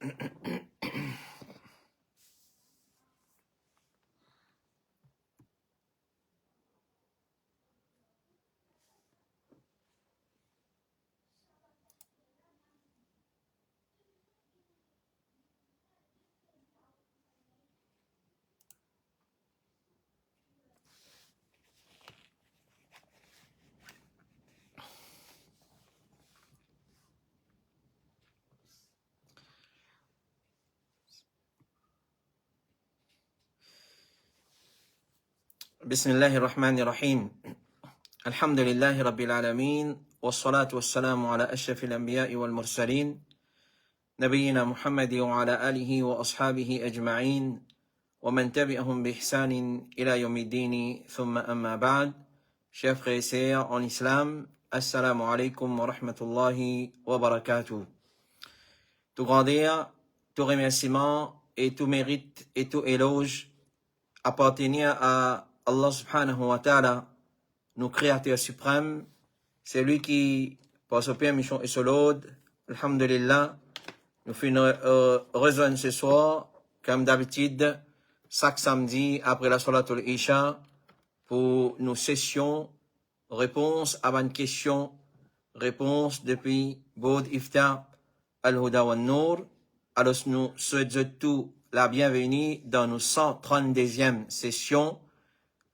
بسم الله الرحمن الرحيم الحمد لله رب العالمين والصلاة والسلام على أشرف الأنبياء والمرسلين نبينا محمد وعلى آله وأصحابه أجمعين ومن تبعهم بإحسان إلى يوم الدين ثم أما بعد. Chers frères et sœurs en islam, assalamu alaikum wa rahmatullahi wa barakatuh. Tout grandeur, tout remerciement et tout mérite et tout éloge appartenir à Allah subhanahu wa ta'ala, nos créateurs suprêmes, c'est lui qui, par sa permission et son ordre, alhamdulillah, nous finissons rejoindre ce soir, comme d'habitude, chaque samedi après la Salatul Isha, pour nos sessions, réponses à une question, réponse depuis Bod Ifta, Al-Huda wa Nour. Alors nous souhaitons tout la bienvenue dans nos 132e session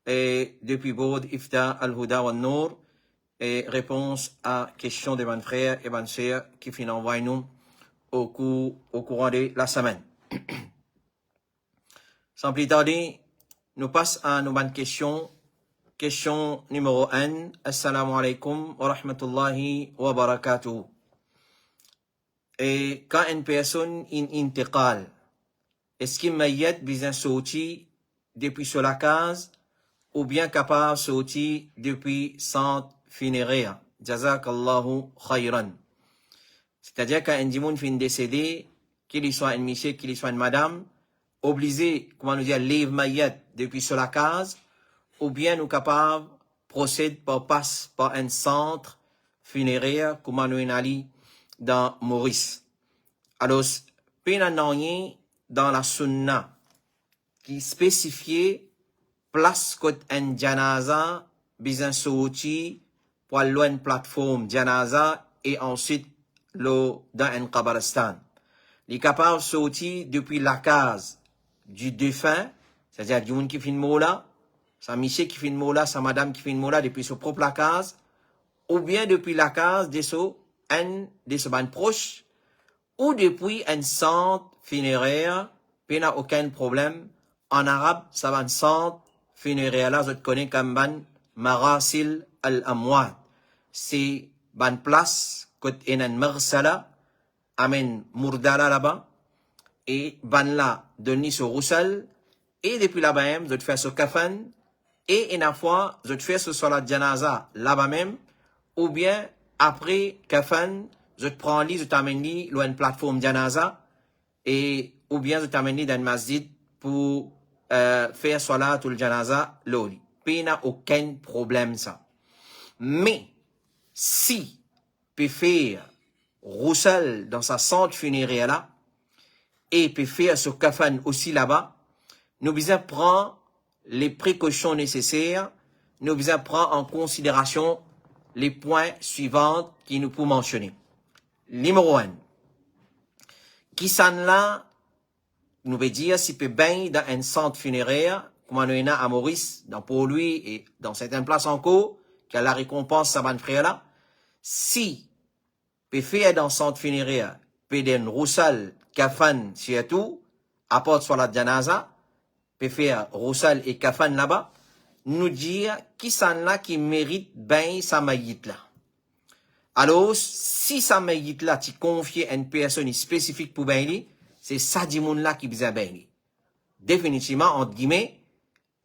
et depuis Bod Ifta Al-Huda wa Nour et réponse à questions de mes frères et mes sœurs qui viennent envoyer nous au courant de la semaine. Sans plus tarder, nous passons à nos bonnes questions. Question numéro 1. Assalamu alaikum wa rahmatullahi wa barakatuh. Et quand une personne intiqal, est-ce qu'il mayyat besoin sortir depuis sur la case ou bien capable de sortir depuis centre funéraire? Jazakallahu khayran. C'est-à-dire quand un dimoun fin décédé, qu'il soit un monsieur, qu'il soit une madame, obligé, comment nous dire, livre mayyat depuis sur la case, ou bien nous capables procède par un centre funéraire, comme nous allons dans Maurice. Alors, pénananye dans la sunna qui spécifiait place côté un janaza besoin sorti pour aller une plateforme janaza et ensuite dans un kabaristan. Les capables sortir depuis la case du défunt, c'est-à-dire du monde qui fait une mola, sa monsieur qui fait une mola, sa madame qui fait une mola depuis sa propre case, ou bien depuis la case de ce ban proche, ou depuis un centre funéraire, il n'y a aucun problème. En arabe, ça va un centre funéraire là, je te connais comme ban marasil al-amwat. C'est ban place, côté en marsala, amen murdala là-bas, et ban là, donner ce roussel, et depuis là-bas même, je te fais ce kafan, et une fois, je te fais ce salat janaza là-bas même, ou bien après kafan, je te prends lit, je t'amène lit, loin une plateforme janaza, et ou bien je t'amène lit dans le masjid pour faire salat ou le janaza, l'oli. Il n'y a aucun problème ça. Mais, si peut faire roussel dans sa centre funéraire là, et peut faire ce kafan aussi là-bas, nous devons prendre les précautions nécessaires, nous devons prendre en considération les points suivants qui nous pouvons mentionner. Numéro 1. Qui s'en là, nous veut dire si peut bien dans un centre funéraire, comme on a à Maurice, dans pour lui et dans certaines places encore, qui a la récompense sa bonne frère là, si peut faire dans un centre funéraire, peut d'un roussal, kafan, surtout, apporte soit la janaza, peut faire roussal et kafan là-bas, nous dire qui s'en là qui mérite bien sa maït là. Alors, si sa maït là, tu confies à une personne spécifique pour bien c'est ça du monde là qui besoin bien. Définitivement, entre guillemets,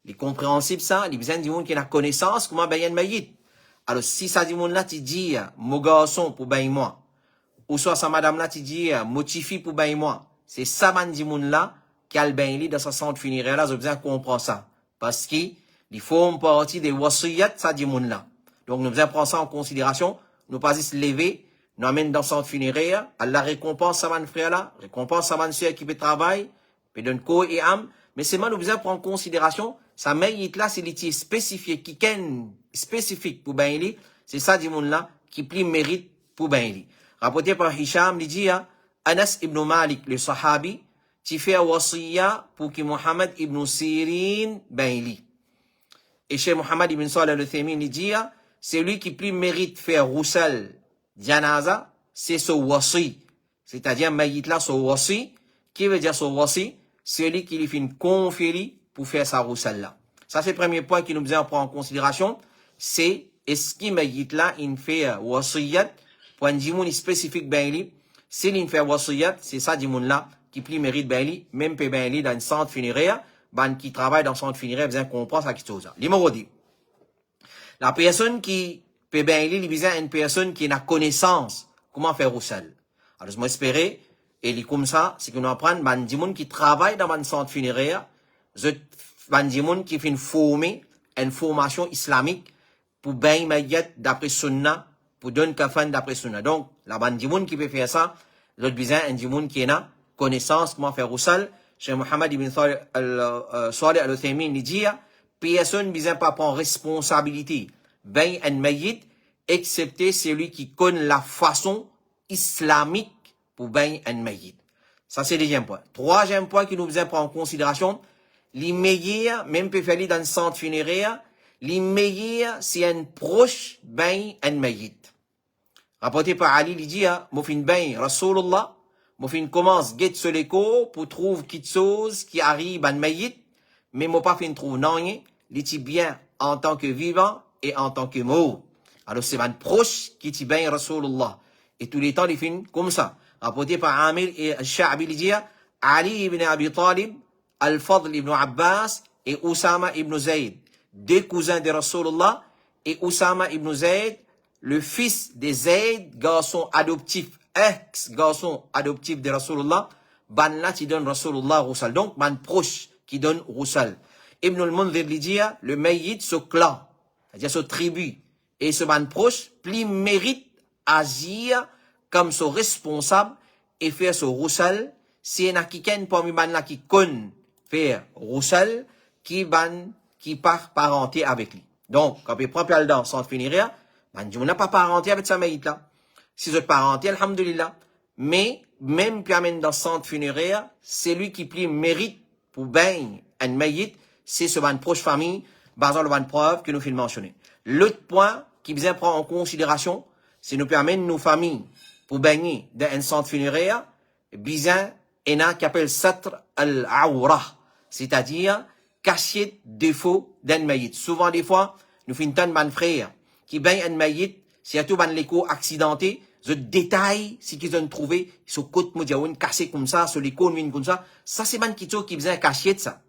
les compréhensibles ça, les besoin du monde qui a connaissance, comment bien une maït. Alors, si ça du monde là, tu dis, mon garçon pour bien moi, ou soit sa madame là, tu dis, motifi pour bien moi, c'est ça man du monde là, qui a le bien dans sa centre funéraire là, j'ai besoin qu'on comprend ça. Parce qu'il faut partie des wasiyat, ça du monde là. Donc, nous devons prendre ça en considération, nous pas juste lever, nous amène dans le centre funéraire, Allah récompense sa man frère là, récompense sa man soeur qui peut travailler, peut donner corps et âme, mais c'est mal nous besoin prendre en considération, sa mayit là, c'est l'étier spécifié, qui ken spécifique pour ben il, c'est ça du monde là, qui plus mérite pour ben il. Rapporté par Hisham, il dit, Anas ibn Malik, le sahabi, qui fait wasiya pour que Muhammad ibn Sirin ben il. Et chez Muhammad ibn Salih al-Uthaymin, il dit, c'est lui qui plus mérite faire roussel janaza, c'est ce wasi. C'est-à-dire, mayit là, ce wasi. Qui veut dire ce wasi? C'est lui qui lui fait une conférie pour faire sa roussel là. Ça, c'est le premier point qui nous besoin prendre en considération. C'est, est-ce qu'il mayit là, il fait wasiyat, pour un dimoun spécifique ben li. S'il fait wasiyat, c'est ça dimoun là, qui plus mérite ben li, même peut ben li dans une centre funéraire, ben qui travaille dans le centre funéraire, besoin comprendre ça qui chose. Numéro 10. La personne qui peut bien lire, il a une personne qui a connaissance comment faire roussel. Alors, je m'espère, et il comme ça, c'est que nous apprenons, ben, des gens qui travaillent dans un centre funéraire, ben, des gens qui font une formation islamique, pour bien mettre d'après sunna, pour donner kafan d'après sunna. Donc, la ben, des gens qui peut faire ça, l'autre besoin, un des gens qui a connaissance comment faire roussel. Chez Mohammed ibn Salih al-Uthaymin, il dit, personne ne besoin pas prendre responsabilité, ben un mayit, excepté celui qui connaît la façon islamique pour ben un mayit. Ça, c'est le deuxième point. Troisième point qui nous besoin prendre en considération, les meilleurs, même peut faire dans le centre funéraire, les meilleurs, c'est un proche ben un mayit. Rapporté par Ali, il dit, Moufin ben Rasulullah, Moufin commence guette sur l'écho pour trouver quelque chose qui arrive à un mayit, mais moi pas fin trouve non, il est bien en tant que vivant et en tant que mort. Alors c'est un proche qui est bien Rasulullah. Et tous les temps, il finit comme ça. Rapporté par Amir et Al-Sha'bi, il dit, Ali ibn Abi Talib, Al-Fadl ibn Abbas et Oussama ibn Zayd, deux cousins de Rasulullah, et Oussama ibn Zayd, le fils de Zayd, garçon adoptif, ex-garçon adoptif de Rasulullah, ban là qui donne Rasulullah Roussal. Donc, ban proche qui donne Roussal. Ibn al-Mundhir dit, le mayit, ce clan, c'est-à-dire ce tribu, et ce ban proche, plus mérite agir comme son responsable et faire ce Roussal. Si il y a quelqu'un parmi ban là qui connaît faire Roussal, qui part parenté avec lui. Donc, quand il prend le dans sans finir, ban on n'a pas parenté avec sa mayit là. Si vous êtes parenté, alhamdulillah. Mais, même puis amène dans centre funéraire, c'est lui qui plus mérite pour ben un mayit, c'est ce ban proche famille, basant le ban preuve que nous filons mentionner. L'autre point qui besoin prendre en considération, c'est nous permettre nos familles pour baigner dans un centre funéraire, besoin, et n'a qu'appelle satr al-awra, c'est-à-dire, cacher défaut d'un mayit. Souvent, des fois, nous finissons un ban frère qui baigne un mayit, c'est tout ban l'écho accidenté, je détaille ce qu'ils ont trouvé, ce côté modiaoun cassé comme ça, sur l'écho, comme ça c'est ban qui besoin cacher de ça.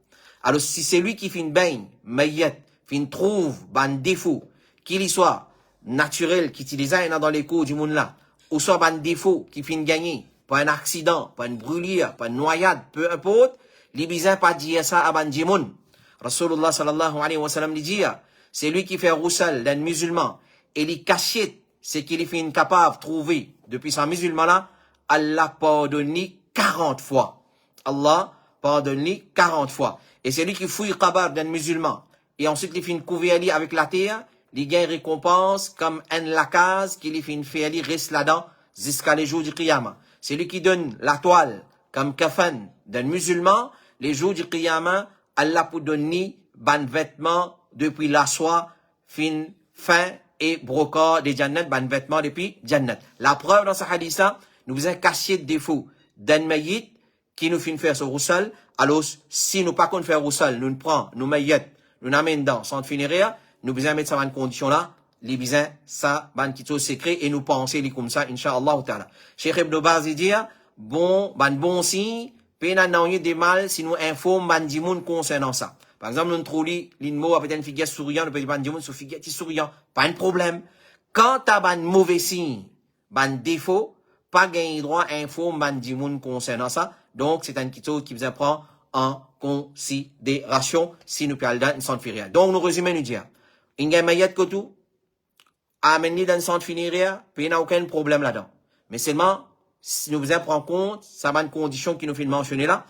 Alors, si c'est lui qui fait une baigne, mayet, fin trouve, ban défaut, qu'il y soit naturel, qui utilise dans l'écho du monde là, ou soit ban défaut, qui fin gagner, pas un accident, pas une brûlure, pas une noyade, peu importe, les bisins pas dire ça à ban dimoun. Rasulullah sallallahu alayhi wa sallam dit, c'est lui qui fait roussel d'un musulman, et les cachette, c'est qu'il fait incapable de trouver, depuis sa musulman là, Allah pardonne 40 fois. Allah pardonne 40 fois. Et c'est lui qui fouille le kabar d'un musulman. Et ensuite, il fait une couverture avec la terre. Il gagne récompense comme un lacase qu'il fait une féali reste là-dedans jusqu'à les jours du Qiyamah. C'est lui qui donne la toile comme kafan d'un musulman. Les jours du Qiyamah, Allah pour donner ban vêtements depuis la soie, fin et brocart des jannat, ban vêtements depuis jannat. La preuve dans ce hadith-là, nous faisons cacher de défaut d'un mayit qui nous fait faire ce roussel. Alors, si nous pas qu'on faire roussel, nous prenons, nous mayet, nous n'amène dans centre funéraire, nous besoin mettre ça dans une condition là, les besoins, ça, ban qui secret, et nous penser les comme ça, incha'Allah ta'ala. Cheikh Ibn Baz dit, bon signe, pena n'a des mal, si nous informe ban dimoun concernant ça. Par exemple, nous trouvons l'inmo avec une figure souriant, nous peut ban dimoun sur figure qui souriant. Pas un problème. Quand t'as ban mauvais signe, ban défaut, pas gagner droit informe ban dimoun concernant ça. Donc, c'est un chose qui vous apprend en considération si nous parlons d'un centre funéraire. Donc, nous résumons, nous dire, il y a un mayat que tout, amener dans le centre funéraire, puis il n'y a aucun problème là-dedans. Mais seulement, si nous faisons prendre compte, ça va une condition qui nous fait mentionner là.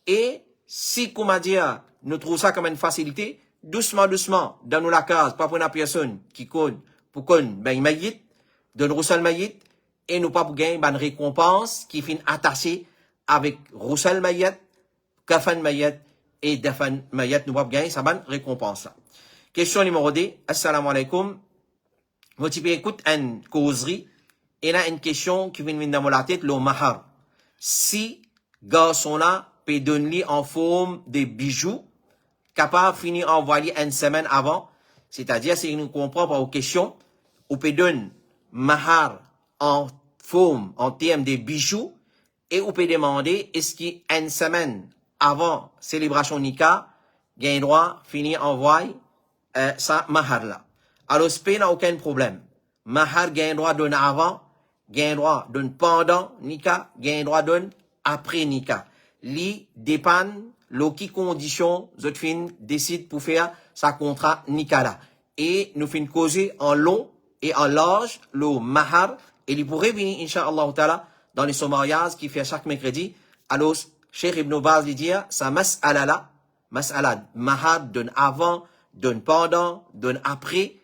Et si, comment dire, nous trouvons ça comme une facilité, doucement, dans la case, pas pour une personne qui code, pour qu'on, ben, maït, donne roussel maït, et nous pas pour gagner, ben, une récompense qui finit attachée avec roussel maït, kafan maït, et dafan maït, nous pas pour gagner, ça va une récompense là. Question numéro 2, assalamu alaikum. Moi, tu peux écouter une causerie, et là, une question qui vient dans la tête, le mahar. Si, garçon là, peut donner en forme de bijoux, capable de finir envoyer une semaine avant, c'est-à-dire, si nous comprenons pas aux questions, on peut donner mahar en forme, en termes de bijoux, et on peut demander, est-ce qu'une semaine avant célébration Nika, il y a un droit finir envoyer ça mahar là. Alors, ce n'a aucun problème. Mahar, il y a un droit donner avant, il y a un droit donner pendant Nika, il y a un droit donner après Nika. Li dépend de qui condition votre fin décide pour faire sa contrat Nika là. Et nous fin causer en long et en large le mahar, et il pourrait venir, Inch'Allah Ta'ala, dans les mariages qui fait chaque mercredi. Alors, Cheikh Ibn Baz lui dit, ça mas'ala là, mas'ala, mahar donne avant, donne pendant, donne après,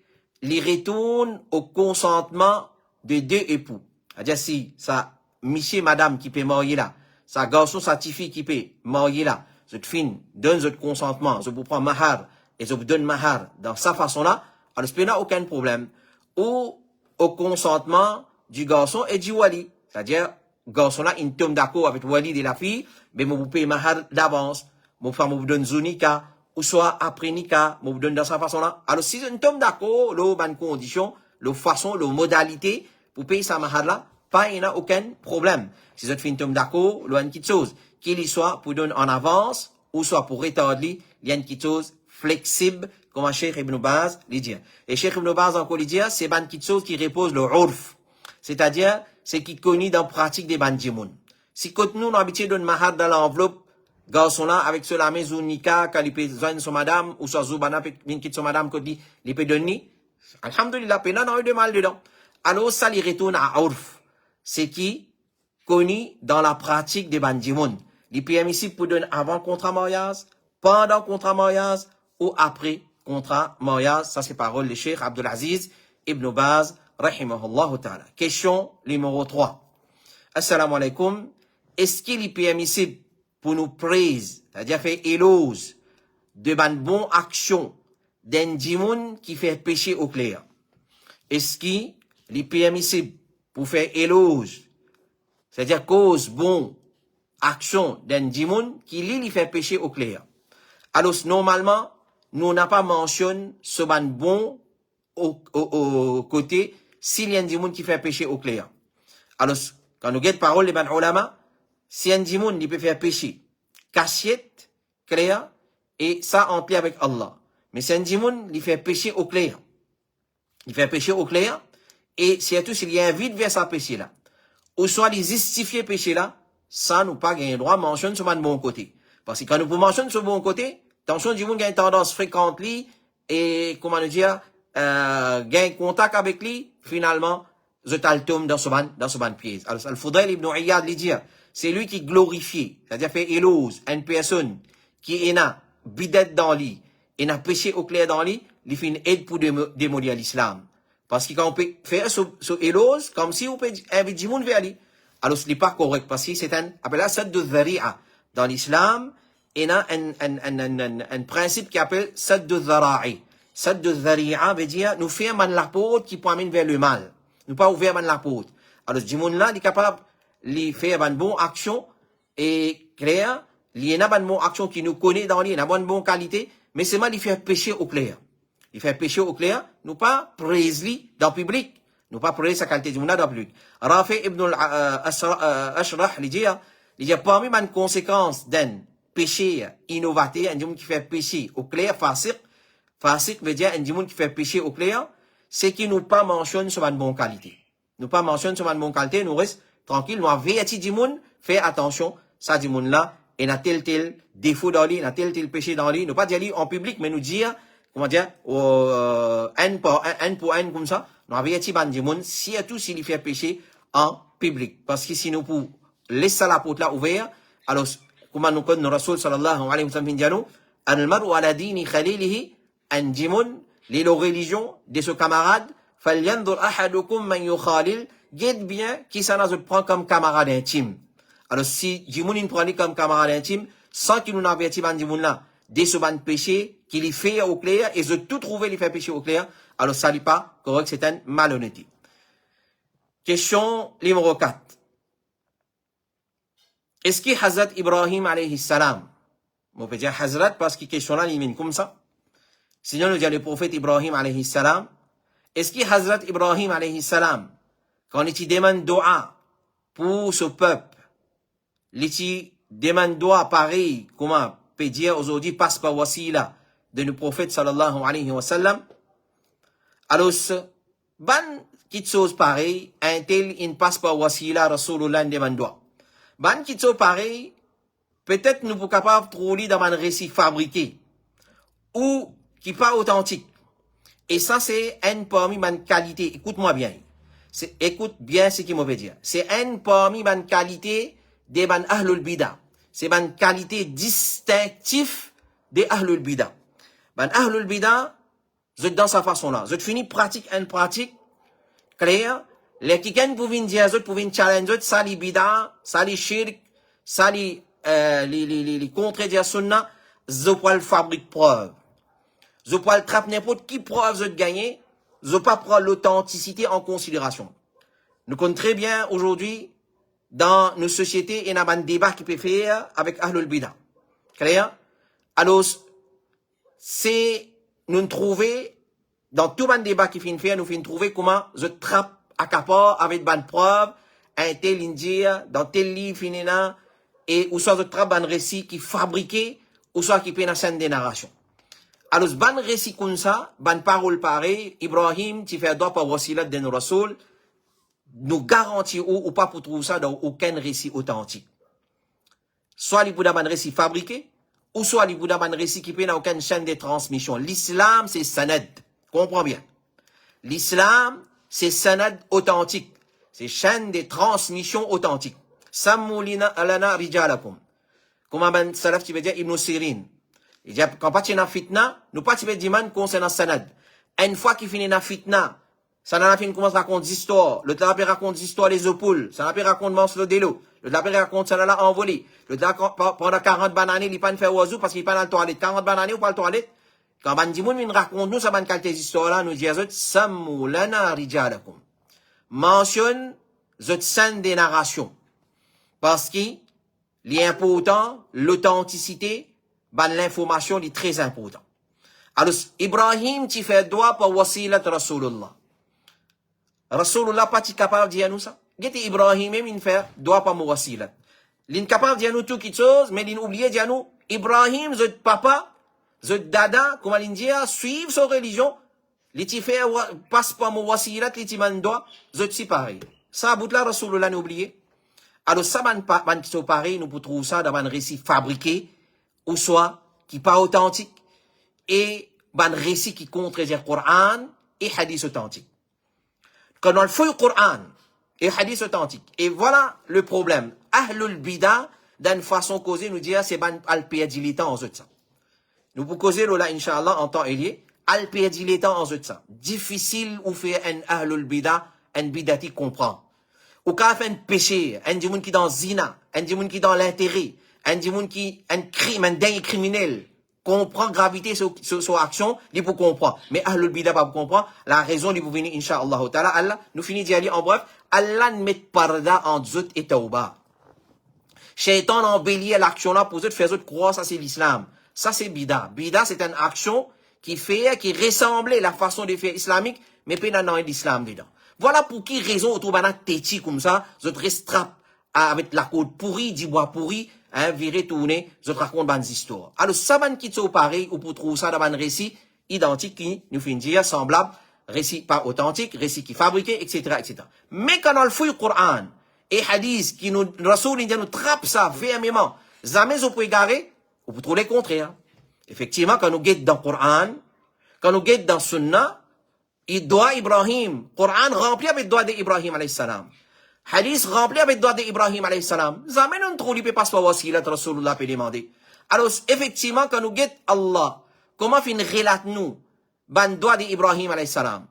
les retourne au consentement de deux époux. C'est-à-dire si ça, monsieur, madame qui peut marier là, ça garçon, sa fille qui peut marier là, cette fille donne votre consentement, je vous prends mahar, et je vous donne mahar dans sa façon là, alors ce n'a aucun problème. Ou au consentement du garçon et du wali. C'est-à-dire, garçon là, il tombe d'accord avec le wali de la fille, mais vous payez mahar d'avance, mon femme vous donne zunika, ou soit après nika, vous donne dans sa façon là. Alors si vous tombe d'accord, le bonne condition, le façon, le modalité, pour payer sa mahar là, pas, il n'y a aucun problème. Si vous tombe d'accord, il y a une petite chose, qu'il soit pour donner en avance, ou soit pour retarder, il y a une petite chose flexible, comme Cheikh Ibn Baz lui dit. Et Cheikh Ibn Baz encore lui dit, c'est une petite chose qui repose le urf. C'est-à-dire, c'est qui connaît dans la pratique des bandimoun. Si quand nous, on a habitué de mahar dans l'enveloppe, garçon là, avec cela, maison nika, quand il peut joindre son madame, ou soit zoubana, une quitte son madame, quand il peut donner, alhamdulillah, il n'a eu de mal dedans. Alors, ça, il retourne à urf. C'est qui connaît dans la pratique des bandimoun. Il peut ici pour donner avant contrat mariage, pendant contrat mariage, ou après contrat mariage. Ça, c'est parole de Cheikh Abdulaziz Ibn Baz, rahimahullah ta'ala. Question numéro 3. Assalamu alaikum. Est-ce qu'il est permissible pour nous praise, c'est-à-dire faire éloge de bonne action d'un dimoun qui fait péché au clair? Est-ce qu'il est permissible pour faire éloge, c'est-à-dire cause bon action d'un dimoun qui lui fait péché au clair? Alors, normalement, nous n'avons pas mentionné ce bon au côté s'il y a un dimoun qui fait péché au clair. Alors, quand nous guettons parole des ban ulama, si un dimoun il peut faire péché cachette, clair, et ça en paix avec Allah. Mais si un dimoun il fait péché au clair, il fait péché au clair, et surtout s'il y a un vide vers sa péché là, ou soit il justifie péché là, ça nous pas gagner droit mentionne sur le bon côté. Parce que quand nous mentionner sur le bon côté, attention, du monde a une tendance fréquente lui, et comment nous dire, gagne contact avec lui, finalement, je tombe dans ce ban piège. Alors, Al-Fudayl ibn Iyad lui dit, c'est lui qui glorifie, c'est-à-dire fait éloge à une personne qui est là, bidet dans lui, et n'a péché au clair dans lui, il fait une aide pour démolir l'islam. Parce que quand on peut faire ce éloge, comme si on peut inviter du monde vers lui. Alors, ce n'est pas correct, parce que c'est un, appelé ça sadd al-dhari'a. Dans l'islam, il y a un principe qui appelle sadd al-dhara'i. Sadd al-dhari'a veut dire, nous fermons la porte qui peut amener vers le mal. Nous pas ouvrir la porte. Alors, ce monde là, il est capable de faire une bonne action, et clair, il y a une bonne action qui nous connaît dans lui, une bonne qualité, mais c'est mal, il fait péché au clair. Il fait péché au clair, nous pas praise lui dans le public. Nous pas praise sa qualité du monde dans le public. Rafi ibn al-Ashrah, il dit, parmi les conséquences d'un péché innovateur, un monde qui fait péché au clair, fasiq veut dire un monde qui fait péché au clair, c'est qu'il nous pas mentionne sur une bonne qualité. Nous pas mentionne sur une bonne qualité, nous reste tranquille, nous avertis du monde, fait attention, ça du monde là, et n'a tel défaut dans lui, n'a tel péché dans lui, nous pas dire lui en public, mais nous dire, comment dire, un pour un comme ça, nous avertis ban du monde, surtout s'il fait péché en public. Parce que si nous pouvons laisser la porte là ouverte, alors, comme nous connaissons Rasul sallallahu alayhi wa sallam, dit nous, al-mar'u ala dini khalilihi, anjimun, les religions de ce camarade, falyandur ahadukum man yukhalil, guette bien qui ça nous prend comme camarade intime. Alors, si Jimoun nous prend comme camarade intime, sans qu'il nous avertit ban Jimoun là, de ce ban péché, qu'il y fait au clair, et de tout trouver, il fait péché au clair, alors ça n'est pas correct, c'est une malhonnêteté. Question numéro 4. Est-ce que Hazrat Ibrahim alayhi salam, on peut dire Hazrat parce que question là, il mène comme ça. Sinon, nous dit le prophète Ibrahim alayhi salam, est-ce que Hazrat Ibrahim alayhi salam, quand il demande dua pour ce peuple, il demande dua pareil, comment peut dire aujourd'hui, passe par wasila de nos prophètes sallallahu alayhi wa sallam, alors, ban qui chose pareil, un tel, il passe par wasila Rasulullah demande dua. Ban qui chose pareil, peut-être nous sommes capables de trouver dans un récit fabriqué, ou qui pas authentique. Et ça, c'est un parmi ma qualité. Écoute-moi bien. Écoute bien ce qu'il me veut dire. C'est un parmi ma qualité des ban ahlul bida. C'est ma qualité distinctive des ahlul bida. Ban ahlul bida, je dans sa façon-là. Je finis pratique, clair. Les qui pouvaient dire, je pouvais challenger, ça les bida, ça les shirk, ça les contredire sunna, je peux le fabriquer preuve. Je peux le trapper n'importe qui preuve de gagner, je peux pas prendre l'authenticité en considération. Nous connaissons très bien aujourd'hui, dans nos sociétés, il y a un débat qui peut faire avec Ahlul Bida. Clair? Alors, c'est, nous trouver, dans tout le débat qui finit faire, nous finissons trouver comment je trappe à caport avec bonne preuve, un tel indien, dans tel livre finina, et ou soit je trappe un récit qui fabriqué, ou soit qui peut une scène de narration. Alors, ban récit comme ça, ban parole pareil, Ibrahim, tu fais droit par wasilat de nos Rasul, nous garantit ou pas pour trouver ça dans aucun récit authentique. Soit les Bouddha ban récit fabriqué, ou soit les Bouddha ban récit qui peut n'a aucune chaîne de transmission. L'islam, c'est sanad. Comprends bien. L'islam, c'est sanad authentique. C'est chaîne de transmission authentique. Sammoulina alana rijalakum. Comment ben salaf tu veux dire Ibn Sirin. Il dit, quand pas tu na fitna, nous pas tu veux dire man concernant sanad. Une fois qu'il finit na fitna, ça n'a pas commence à raconter l'histoire. Le tapé raconte l'histoire les épaules. Ça n'a pas raconte Manslo Delo. Le tapé raconte ça l'a envolé. Le tapé pendant 40 bananes, il pas faire oiseau parce qu'il pas dans le toilette. 40 bananes ou pas le toilette. Quand Bandimoun vient raconte nous, ça va qualité histoires là, nous dit azot, sammu lana rijalakum. Mentionne, zot scène des narrations. Parce que, l'important, l'authenticité, ben l'information est très important. Alors, Ibrahim, tu fais droit par wasilat Rasulullah. Rasulullah pas capable de dire nous ça. Gete Ibrahim même il fait droit par wasilat. L'incapable de dire nous tout quelque chose, mais l'inoublié de dire nous Ibrahim, zot papa, zot dada, comment l'india suivre sa religion, li ti fait passe par wasilat, li ti man droit, zot si pareil. Ça bout là Rasulullah n'a oublié. Alors ça ban qui sont pareil, nous pouvons trouver ça dans un récit fabriqué ou soit qui pas authentique et un récit qui contredit le Coran et hadith authentique. Quand on le fait le Coran et hadith authentique, et voilà le problème. Ahlul Bida, d'une façon causée, nous dire c'est ban al-pédiletant en ça. Nous pouvons causer là, Inch'Allah, en temps et lieu, al-pédiletant en ça. Difficile ou faire un Ahlul Bida, un bidati comprend. Ou quand fait un péché, un dimoun qui dans zina, un dimoun qui dans l'intérêt, un dimoun qui, un crime, un dingue criminel, comprend gravité sur action, il peut comprendre. Mais Ahlul Bida pas comprendre, la raison, il peut venir, Inch'Allah, ta'ala, Allah, nous finissons d'y aller en bref, Allah ne met parda en zut et tauba. Shaitan embellit l'action là pour eux faire eux croire ça c'est l'islam. Ça c'est bida. Bida c'est une action qui ressemble à la façon de faire islamique, mais pas dans l'islam dedans. Voilà pour qui raison autour d'un téti comme ça, je te restrape avec la côte pourrie, du bois pourri, hein, viré tourné, je te raconte des histoires. Alors, ça va qui sont pareil, ou pour trouver ça dans un récit identique qui nous fait dire semblable, récit pas authentique, récit qui fabriqué, etc., etc. Mais quand on le fouille le Coran, et hadith, qui nous, Rasoul, il nous trappe ça fermement, jamais on peut égarer, on peut trouver le contraire. Effectivement, quand nous guettons dans le Coran, quand nous guettons dans le Sunnah, il doit Ibrahim, Coran rempli avec le doigt d'Ibrahim alayhi salam. Hadith rempli avec doigt d'Ibrahim alayhi salam. Jamais nous ne trouvons pas ce wasila de Rasulullah peut demander. Alors, effectivement, quand nous guettons Allah, comment fin relate nous, ban doigt d'Ibrahim alayhi salam?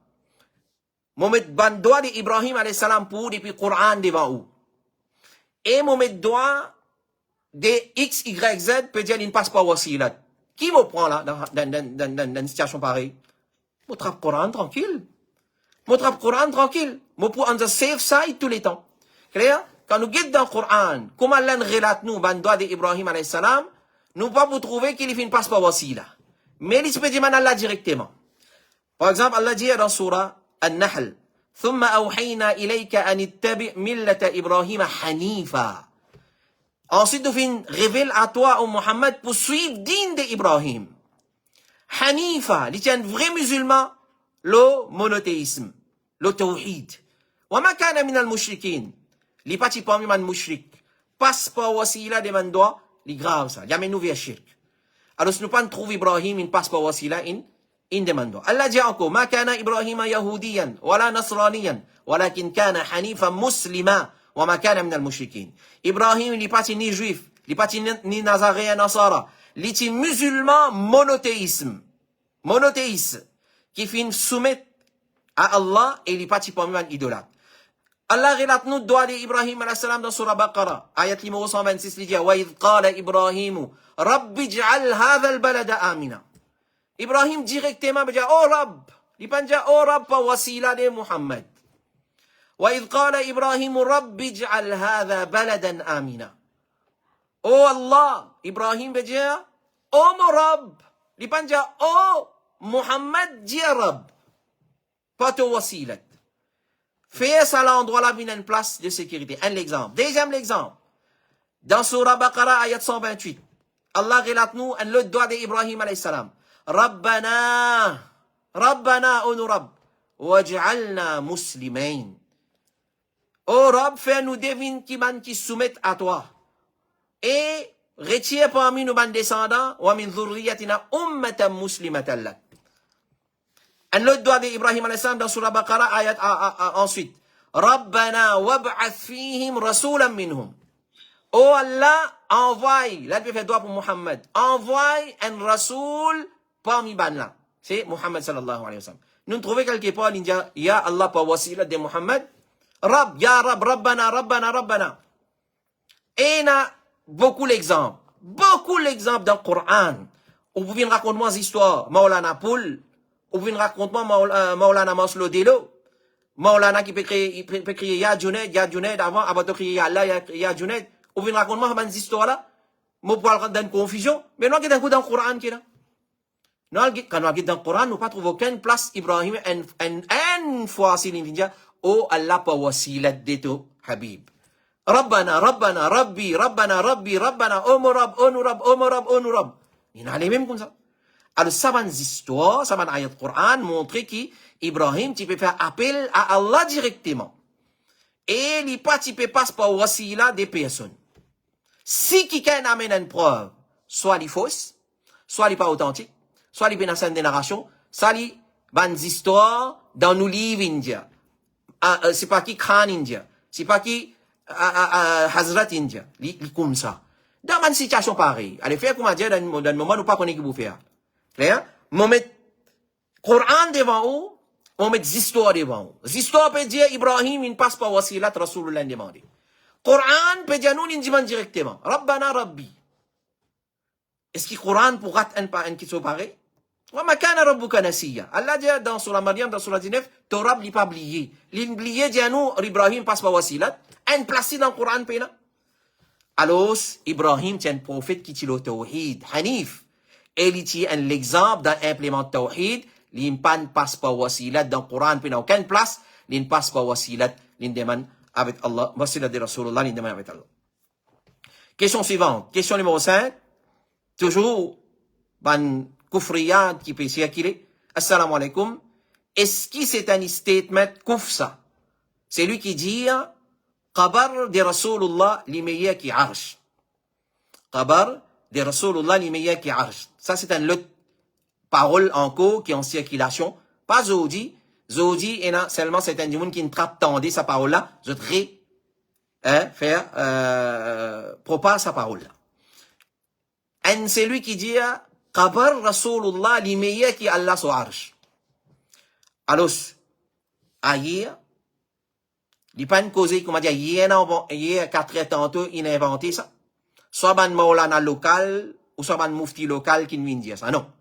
Momet ban doigt d'Ibrahim alayhi salam pour depuis le Coran devant vous. Et momet doigt de X, Y, Z peut dire qu'il ne passe pas wasila. Qui vous prend là, dans une situation pareille? Vous trappe Coran tranquille. Vous trappe Coran tranquille. Vous pour on the safe side tous les temps. Clair? Quand nous guettons dans le Coran, comment Allah relate nous, ban doigt d'Ibrahim alayhi salam, nous pas vous trouver qu'il ne passe pas wasila. Mais il se peut dire Allah directement. Par exemple, Allah dit dans Surah An-Nahl, ثم أوحينا إليك أن اتبع ملة إبراهيم حنيفا. Ensuite, nous révèle à toi, au Muhammad, pour suivre digne d'Ibrahim. Hanifa, il tient vrai musulman, le monothéisme, le tawhid. وما كان من المشركين. Il pas parmi les mushrik. Passe pas wasila de man doigt, il grave ça. Jamais nous vers shirk. Alors, si nous pas trouver Ibrahim, il passe pas wasila in demando. Allah dit encore, ما كان إبراهيم يهوديا ولا نصرانيا ولكن كان حنيفا مسلما وما كان من المشركين. Ibrahim, il n'est pas ni juif, il n'est pas ni nazaréen, nasara. Il est musulman monothéisme. Monothéiste. Qui finit soumettre à Allah et il n'est pas parmi les idolâtres. Allah relate nous doigt d'Ibrahim alayhi salam dans Surah Baqarah. Ayat numéro 126, il dit, وَإِذْ قَالَ إِبْرَاهِيمُ رَبِّ اجْعَلْ هَذَا الْبَلَدَ آمِنًا. Ibrahim directement dit, oh Rab. Il pas dit, oh Rab, pas wasila de Muhammad. وَإِذْ قَالَ إِبْرَاهِيمُ رَبِّ اجْعَلْ هَذَا بَلَدًا آمِنًا. Oh Allah, Ibrahim veut dire, oh mon Rab. Il pas dit, oh Muhammad, dit Rab. Pas de wasilat. Fais ça à l'endroit là, une place de sécurité. Un exemple. Deuxième exemple. Dans Surah Baqarah, ayat 128. Allah relate nous un le doigt d'Ibrahim alayhi salam. Rabbana, Rabbana, oh nous Rabb, waj'alna muslimain. Oh Rabb, fais-nous deviner qui soumettent à toi. Et retire parmi nous ban descendants, wa min dhurriyatina ummatan muslimatan lak. Un autre doigt d'Ibrahim alayhi salam dans Surah Baqarah, ayat ensuite. Rabbana wab'ath fihim rasulan minhum. Oh Allah, envoie, là il fait doigt pour Muhammad, envoie un rasoul parmi ban là. C'est Muhammad sallallahu alayhi wa sallam. Nous trouvons quelque part, il dit, ya Allah, pas wasila de Muhammad. Rab, ya Rab, Rabbana, Rabbana, Rabbana. Et il y a beaucoup d'exemples dans le Coran. Vous pouvez raconter moi histoires, Maulana Poul, vous pouvez raconter moi Maulana Maslo Delo, Maulana qui peut crier Ya Junaid, avant de crier Ya Allah, Ya Junaid. Vous pouvez raconter moi ces histoires-là, moi pour rentrer dans une confusion, mais nous, dans le Coran qui est là. Quand nous dans le Coran, nous ne trouvons aucune place Ibrahim, une fois, si l'India, oh Allah, pas wasilat de to Habib. Rabbana, Rabbana, Rabbi, Rabbana, Rabbi, Rabbana, oh mon Rab, oh nous Rab, oh mon Rab, oh nous Rab. Il y en a les mêmes comme ça. Alors, ça va des histoires, ça va ayat Coran, montrer qu'Ibrahim, tu peux faire appel à Allah directement. Et il pas, tu peux passer par wasila des personnes. Si quelqu'un amène une preuve, soit il fausse, soit il pas authentique, soit il pénale des narrations, soit il des histoires dans nos livres indiens. C'est pas qui Khan indien, c'est pas qui Hazrat indien, il comme ça. Dans une situation pareille, allez faire comment dire dans le moment où pas qu'on est qui vous faire. Clair? On met Coran devant vous, on met des histoires devant vous. Les histoires peut dire Ibrahim, il ne passe pas wasilat, Rasulullah demandé. Coran peut dire nous, il demande directement. Rabbana Rabbi. Est-ce que Coran pourra être un qui soit pareil? Wa ma kana rabbuka nasiya. Allah dit dans Surah Maryam, dans Surah 19, ton Rab n'est pas oublié. L'oublié dit à nous, Ibrahim passe pas wasilat. Un placé dans le Coran, pena. Alors, Ibrahim, c'est un prophète qui tient le tawhid, Hanif. Et il tient l'exemple d'implémenter tawhid. Il ne passe pas wasilat dans le Coran, pena aucune place. Il ne passe pas wasilat, il demande avec Allah, wasilat de Rasulullah, il demande avec Allah. Question suivante. Question numéro 5. Toujours, ban kufriyat qui peut circuler. Assalamu alaikum. Est-ce que c'est un statement kufsa? C'est lui qui dit, Qabar de Rasulullah li meilleur qui arsh. Qabar de Rasulullah li meilleur qui arsh. Ça, c'est une autre parole encore qui est en circulation. Pas Zodi. Zodi, seulement c'est un monde qui ne trappe tendé sa parole-là. Je propage sa parole là. C'est lui qui dit Qabar Rasulullah li meilleur qui Allah sur arsh. Alors, ailleurs, il pas une cause, comme on dit, hier, 4 ans tantôt, il a inventé ça. Soit ban maulana local, ou soit ban mufti local qui vient dire ça. Non.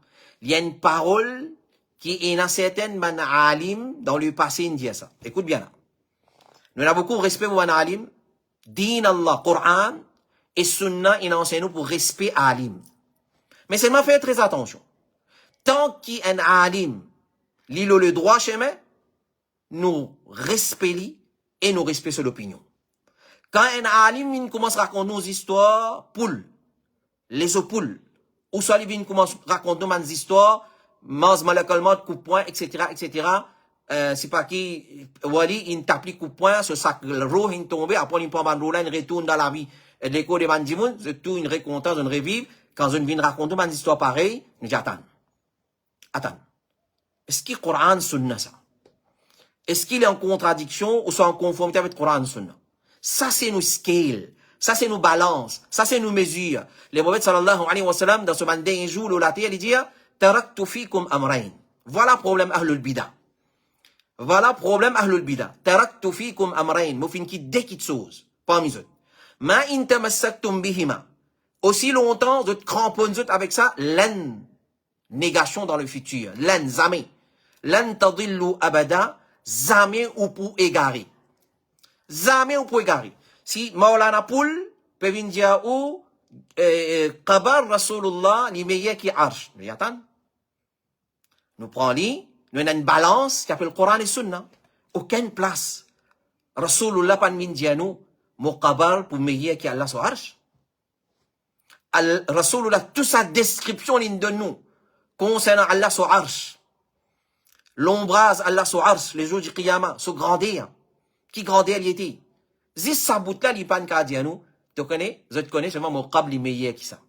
Il y a une parole qui est dans certaines ban alim dans le passé, il dit ça. Écoute bien là. Nous avons beaucoup de respect pour ban alim. Din Allah, Coran et Sunnah, il enseigne nous pour respect alim. Mais seulement faire très attention. Tant qu'il y a un alim, l'île le droit chemin, nous respectons et nous respectons l'opinion. Quand un alim commence à raconter nos histoires, poules, les poules, ou soit il commence à raconter nos histoires, maz malakalmat, coup de poing, etc., etc., c'est pas qui, wali, il t'applique coup de poing, ce sac, le roh, il tombe, après il prend un roulin, il retourne dans la vie, l'écho des bandimoun, c'est tout une récompensance, une revive, quand je viens raconter une histoire pareille, je dis, attends. Est-ce qu'il y a Coran, Sunna, ça? Est-ce qu'il est en contradiction ou soit en conformité avec Coran et Sunna? Ça, c'est nos scales. Ça, c'est nos balances. Ça, c'est nos mesures. Le prophète sallallahu alayhi wa sallam, dans ce dernier jour, le laté, il dit, taraktu fikum amrayn. Voilà problème ahlul bidah. Voilà problème ahlul bidah. Taraktu fikum amrayn. Moufin qui dès qu'il chose. Parmi eux. Ma in tamassaktum bihima. Aussi longtemps, vous êtes cramponnés avec ça, l'en. Négation dans le futur. L'en, jamais. L'en tadillu abada. Jamais ou pour égarer. Jamais ou pour égarer. Si Maulana Poul peut venir dire ou Qabar Rasulullah li meilleur qui arsh. Mais attends. Nous prenons nous avons une balance qui appelle le Coran et Sunna. Aucune place. Rasulullah pas venir dire nous mon Qabar pour meilleur qui Allah sur arsh. Rasulullah toute sa description il donne nous concernant Allah sur arsh. L'ombrage Allah sur arsh, les jours du Qiyamah, sur grandeur. Qui grandeur il était? Zis sa bout là, il pan ka nous. Tu connais? Je te connais seulement mon qab li meilleur qui ça.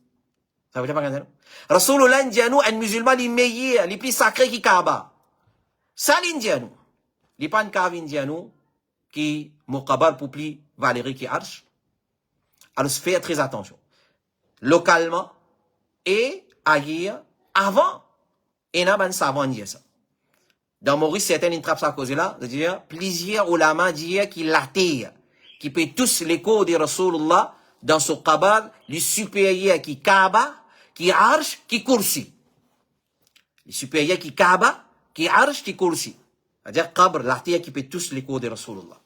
Ça veut dire pas quand Rasulullah dit nous, un musulman li meilleur, li plus sacré qui Kaaba. Ça li dit nous. Li pan ka dit nous, qui mon qabar pour plus Valérie qui arsh. Alors faire très attention. Localement, et ailleurs, avant, et n'a pas savant dire ça. Dans Maurice, certains intrapent sa cause là, c'est-à-dire, plusieurs ulama disent qu'il l'attire, qui peut tous les cours de Rasulullah dans son qabar, les supérieurs qui Kaaba, qui arsh, qui kursi. Les supérieurs qui Kaaba, qui arsh, qui kursi. C'est-à-dire, qabr, l'attire qui peut tous les cours de Rasulullah.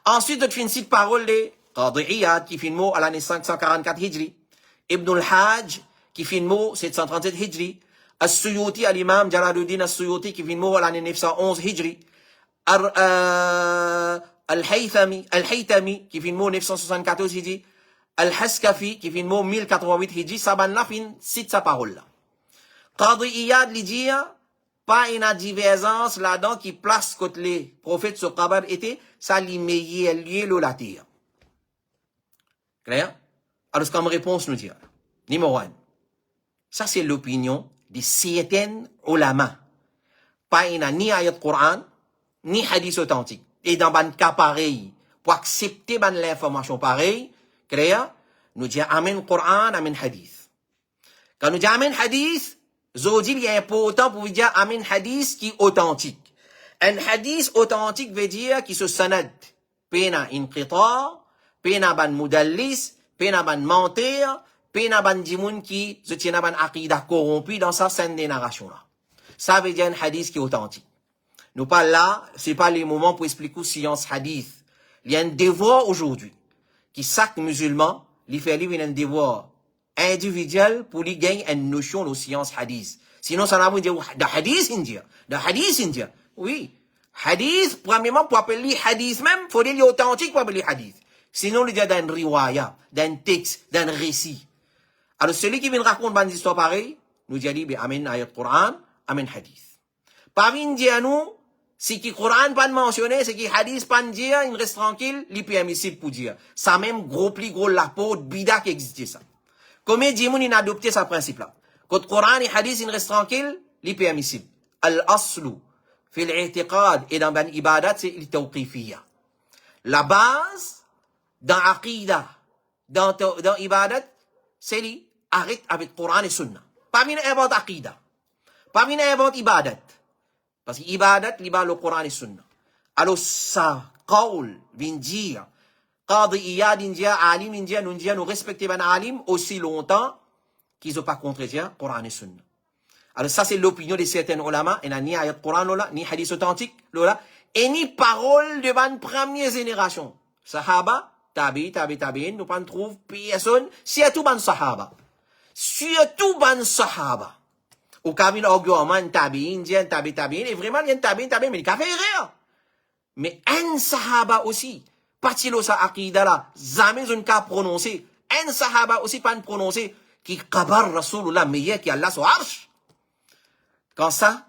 Ensuite, tu finis cette parole de Qadi Iyad, qui fait le mot à l'année 544 Hijri. Ibn al-Hajj, qui fait le mot 737 Hijri. As-Suyuti, l'imam Jalaluddin As-Suyuti, qui vient de mourir l'année 911 Hijri. Al-Haythami, qui vient de mourir 974 Hijri. Al-Haskafi, qui vient de mourir 1088 Hijri. Saban la fin, cite sa parole là. Qadi Iyad lui dit, pas une divergence là-dedans qui place contre les prophètes sur Qabar était, ça lui meilleur lié le latir. Clair? Alors, comme réponse, nous dire. Numéro 1. Ça, c'est l'opinion de certains ulama. Pas ni ayat Coran, ni hadith authentique. Et dans un cas pareil, pour accepter l'information pareille, clair, nous disons amen Coran, amen hadith. Quand nous disons amen hadith, Zodi, il est important pour dire amen hadith qui est authentique. Un hadith authentique veut dire qui se sanad. Pena inqita, pena ban mudallis, pena ban mentir, pena ban dimoun qui se tient ban aqida corrompu dans sa scène des narrations là. Ça veut dire un hadith qui est authentique. Nous pas là, c'est pas les moments pour expliquer science hadith. Il y a un devoir aujourd'hui qui chaque musulman, il fait lui un devoir individuel pour lui gagner une notion de science hadith. Sinon ça n'a pas dire de hadith indien, de hadith indien. Oui, hadith premièrement pour appeler hadith même, faut dire authentique pour appeler hadith. Sinon il y a d'un riwaya, d'un texte, d'un récit. Alors celui qui vient raconter une histoire pareille, nous dit amen ayat Coran, amen hadith. Parmi nous, si qui Coran pas mentionné, c'est qui hadith pas dire, il reste tranquille, il peut permissible pour dire. Ça même gros plus gros la peau de bida qui existait ça. Combien de gens ont adopté ce principe-là? Quand Coran et hadith il reste tranquille, il peut permissible. Al-aslu, fil i'tiqad et dans ban ibadat, c'est il tawqifiyya. La base, dans Aqidah, dans Ibadat, c'est lui, arrête avec Coran et Sunna. Pas venir inventer Aqidah. Pas venir inventer Ibadat. Parce que Ibadat, il le Coran et Sunna. Alors ça, qawl, vient dire, Qadi Iyad India, Alim India, nous respectons ben Alim aussi longtemps qu'ils n'ont pas contredit Coran et Sunna. Alors ça, c'est l'opinion de certains ulama, et ni ayat Coran, ni hadith authentique, et ni parole de la première génération. Sahaba, tabi'in, nous ne trouvons personne, surtout ban sahaba. Surtout ban sahaba. Au cabine argument, tabi'in, et vraiment, il y a tabi'in, mais il a fait rien. Mais un sahaba aussi, patilo sa aqida là, jamais on n'a prononcé, un sahaba aussi pas prononcé, qui qabar Rasulullah, meilleur qui Allah sur arsh. Quand ça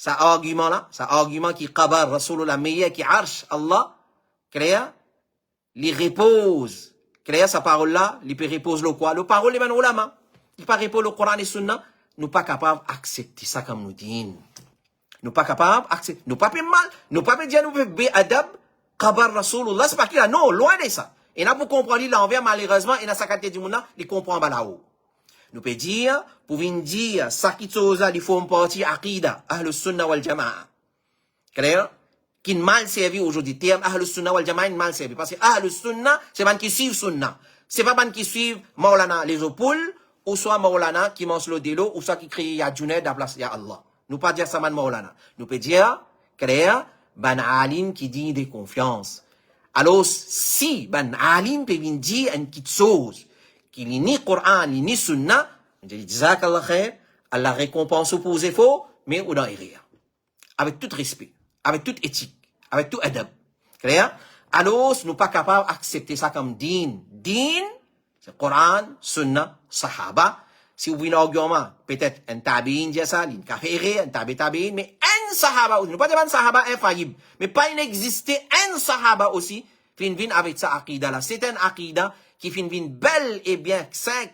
argument qui qabar Rasulullah, meilleur qui arsh Allah, créa, il repose, créa sa parole là, il peut repose le quoi? Le parole, les man ulama, il peut repose le Coran et Sunna, nous pas capables d'accepter ça comme nous disons. Nous pas capables d'accepter, nous pas fait mal, nous pas dire nous be adab, qabar Rasulullah, c'est pas qu'il a, non, loin de ça. Et là, pour comprendre l'envers, malheureusement, et dans sa qualité du monde là, il comprend pas là-haut. Nous pouvons dire, pour venir dire, ça qui chose, il faut une partie aqida, ahlus sunnah wal jama'a. Clair? Qui mal servi aujourd'hui. Terme ahlus sunnah wal jama'a, mal servi. Parce que ahlus sunnah, c'est ban qui suivent sunnah. C'est pas ban qui suivent Maulana les opoules, ou soit Maulana qui mange le délo, ou soit qui crie ya Junaid à place ya Allah. Nous pas dire ça man Maulana. Nous pouvons dire, clair, ban alim qui dit de confiance. Alors, si ban alim peut venir dire une petite chose, qu'il n'y ni Coran, ni Sunna, on dit, Jazakallah khair, Allah récompense opposé faux, mais on n'en est rien. Avec tout respect, avec toute éthique, avec tout adab. Clair? Alors, nous pas capables d'accepter ça comme din. Din, c'est Coran, Sunna, Sahaba. Si vous voulez un argument, peut-être un tabi'in dit ça, un kafiri, un tabi'in, mais un Sahaba aussi. Nous pas dire un Sahaba infaillible, mais pas inexisté un Sahaba aussi, fin avec sa aqida là. C'est un aqida qui fin belle et bien 5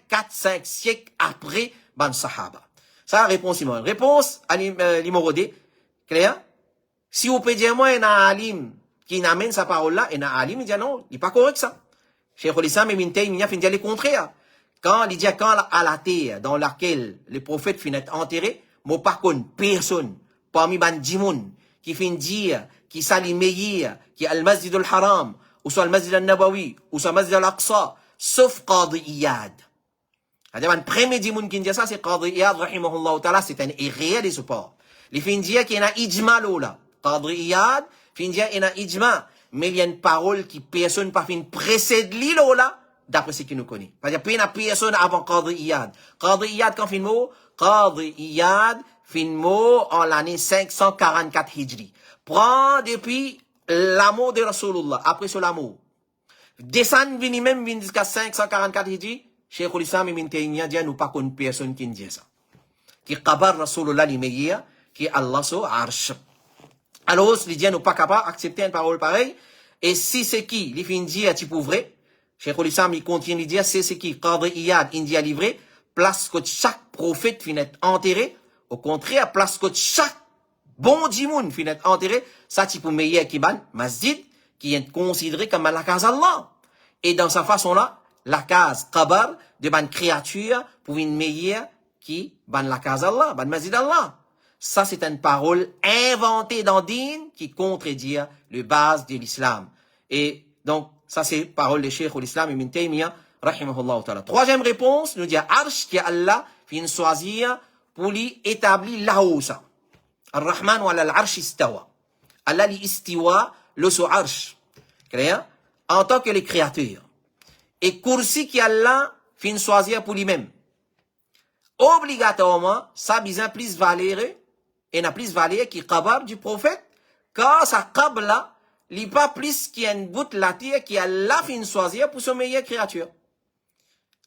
siècles après ban Sahaba. Ça, réponse, Simon. Réponse, l'imorodé. Clair? Si vous pouvez dire, moi, il y a un alim qui n'amène sa parole là, et un alim, il dit non, il n'est pas correct ça. Cheikh Al-Islam Ibn Taymiyyah fin dire le contraire. Quand il dit, quand à la terre dans laquelle les prophètes finissent enterrés, moi, par contre, personne, parmi ban djimoun, qui fin dire, qui s'allie meilleur, qui est al-Masjid al-Haram, ou soit al-Masjid al-Nabawi, ou soit al-Masjid al-Aqsa, sauf Qadi Iyad. C'est-à-dire, le premier djimoun qui dit ça, c'est Qadi Iyad, rahimahullah ta'ala, c'est un réel de support. Il fin dire qu'il y a un ijma là. Qadi Iyad, fin dire qu'il y a un ijma, mais il y a une parole qui personne pas fin précède l'île là, d'après ce qu'il nous connaît. C'est-à-dire, il y a personne avant Qadi Iyad. Qadi Iyad, quand fin mot, Qadi Iyad, fin mot en l'année 544 Hijri. Prend depuis l'amour de Rasulullah, après ce l'amour. Descend vini même jusqu'à 544 Hijri, Cheikh Al-Islam Ibn Taymiyyah dit, nous pas connaître personne qui dit ça. Qui qabar Rasulullah l'immeilleur, qui Allah so arsh. Alors, les gens n'ont pas capable d'accepter une parole pareille, et si c'est qui, les fin dire, tu pour vrai, Cheikh Al-Islam, il continue de dire, c'est qui, Qadi Iyad, India livré, place que chaque prophète finit enterré, au contraire, place que chaque bon djimoun finit enterré, ça, tu pour meilleur qui ban, masjid, qui est considéré comme la case Allah. Et dans sa façon-là, la case qabar, de ban créature, pour une meilleure qui ban la case Allah, ban masjid Allah. Ça, c'est une parole inventée dans Din qui contredit le base de l'islam. Et donc, ça, c'est parole de Cheikh l'Islam Ibn Taymiyyah, rahimahullah ta'ala. Troisième réponse, nous dit Arsh, qui Allah fin choisir pour lui établir là-haut ça. Ar-Rahman wa al-Arsh istawa. Allah li istiwa, le so Arsh. Clair? En tant que le créateur. Et Kursi qui Allah fin choisir pour lui-même. Obligatoirement, ça besoin plus valeur et n'a plus valeur qui qabar du prophète, car sa qabla, il pas plus qu'il y a une bout la terre qui a la fin choisir pour son meilleure créature.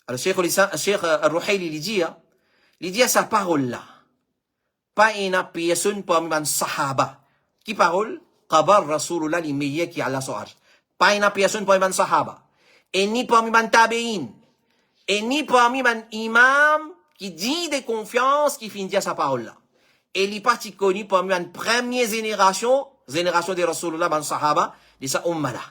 Alors, Cheikh Al-Ruhayli, il dit à sa parole là, pas une personne parmi les sahaba. Qui parole? Qabar Rasulullah, le meilleur qui a la soirée. Pas une personne parmi les sahaba. Et ni parmi les tabi'in. Et ni parmi les imams qui dit de confiance qui finit à sa parole là. Et il est parti connu parmi une première génération de Rasulullah ban sahaba, de sa umma là.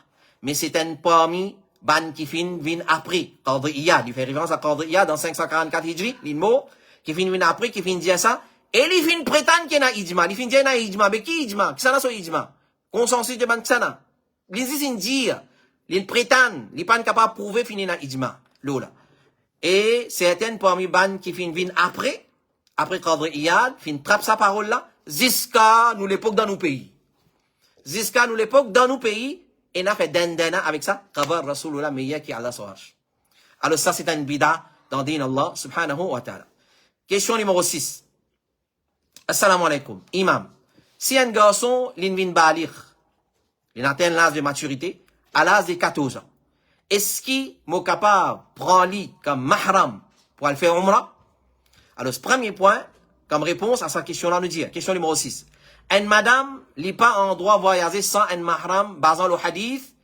mais c'est un parmi ban qui fin vin après. Qadri Iyad, il fait référence à Qadri Iyad dans 544 Hijri, l'immo, qui fin vin après, qui fin dire ça, et il fin prétendre qu'il y a ijma, il fin dire qu'il y a ijma, mais qui ijma? Qui ça n'a so ijma? Consensus de ban ça. Il dit dire, il prétend, il pas capable de prouver qu'il y a ijma, lola. Et certaines parmi ban qui fin vin après Qadri Iyad, fin trappe sa parole là, Ziska, nous l'époque dans nos pays. Ziska, nous l'époque dans nos pays, et n'a fait dendena avec ça, Qabar Rasulullah Meya qui Allah Sohaj. Alors ça, c'est un bida dans din Allah subhanahu wa ta'ala. Question numéro 6. Assalamu alaikum. Imam, si un garçon, l'in balir, il atteint l'âge de maturité, à l'âge de 14 ans, est-ce qu'il est capable de prendre comme mahram pour aller faire umrah? Alors, ce premier point, comme réponse à cette question-là, nous dit, question numéro 6. Une madame n'est pas en droit de voyager sans un mahram, basant le hadith,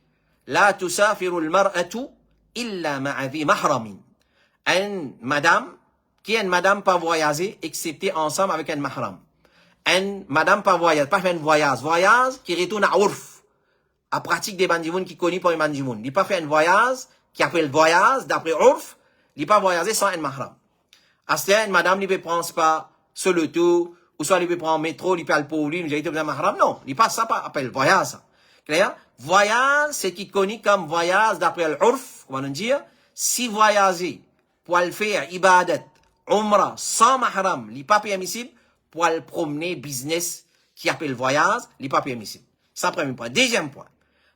la tusafiru al-mar'atu illa ma'adhi mahramin. Une madame, qui est une madame pas voyager, excepté ensemble avec un mahram. Une madame pas voyager, pas fait un voyage qui retourne à urf, à pratique des bandimoun qui connaissent pas les bandimoun. Il pas fait un voyage, qui appelle voyage, d'après urf, il pas voyager sans un mahram. À ce une madame, il peut prendre pas sur le tour, ou soit il peut prendre métro, il peut aller pour lui, il a été besoin de mahram. Non, il passe ça pas, appelle voyage. Clair? Voyage, c'est qui connaît comme voyage d'après l'urf, comment on dit, si voyager, pour aller faire ibadat, umrah, sans mahram, il pas permissible, pour aller promener business, qui appelle voyage, il pas permissible. Ça, premier point. Deuxième point.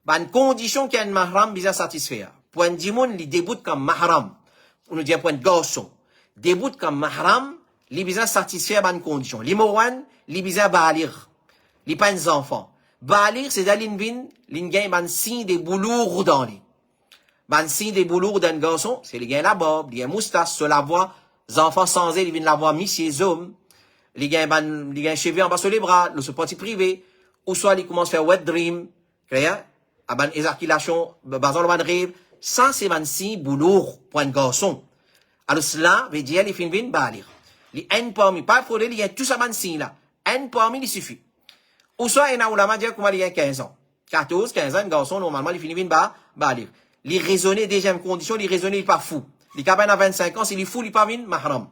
Une condition qu'il y a un mahram, bien satisfaire. Pour un dimoun, il débute comme mahram. On nous dit un point de garçon. Débute comme mahram, les besoins satisfaire bonne condition. Les moines, les besoins balir. Les pas des enfants. Balir, c'est d'aller l'ingin ban signe des boulours dans les. Ban signe des boulours d'un garçon, c'est les gains la barbe, les moustaches, sur la voix, les enfants sans elle, ils viennent la voir mis chez les hommes. Les gains cheveux en bas sur les bras, le support privé. Ou soit, ils commencent à faire wet dream. Clair? À ban éjaculation, basant le ban rêve. Ça, c'est ban signe boulours pour un garçon. Alors cela veut dire les films viennent balir. Les un parmi, pas fraudé, il y a tout ça ban signe là. Un parmi, il suffit. Ou soit, il y a un dire comment il y a 15 ans. 14, 15 ans, un garçon, normalement, les films viennent balir. Les raisonner, deuxième condition, les raisonner, il pas fou. Les capables à 25 ans, s'il est fou, il pas vient mahram.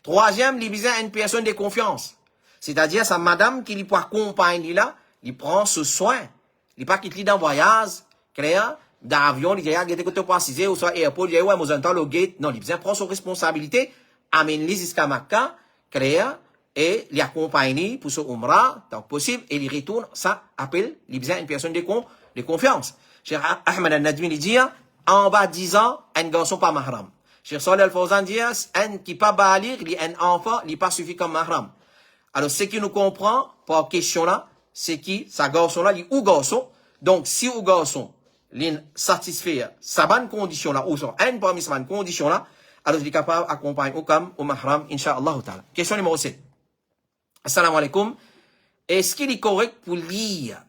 Troisième, il besoin une personne de confiance. C'est-à-dire, sa madame qui lui peut accompagner là, il prend ce soin. Il pas quitte lui dans voyage, clair, d'avion, il dit, ah, il y a des précisé, ou soit airport, il dit, ouais, moi, j'entends le gate. Non, il besoin prendre son responsabilité, amène-les jusqu'à Makkah, clair, et les accompagner pour ce umrah, tant que possible, et il retourne, ça appelle, il besoin une personne de confiance. Cheikh Ahmed al-Nadmi, il dit, en bas 10 ans, un garçon pas mahram. Cheikh Salih al-Fawzan dit, un qui pas balir, il un enfant, il pas suffit comme mahram. Alors, ce qui nous comprend, par question là, c'est qui, sa garçon là, il ou garçon. Donc, si ou garçon, il satisfait sa bonne condition là, ou sur un parmi sa bonne condition là, alors il est capable d'accompagner au kam, au mahram, incha'Allah ta'ala. Question numéro 7. Assalamu alaikum. Est-ce qu'il est correct pour lire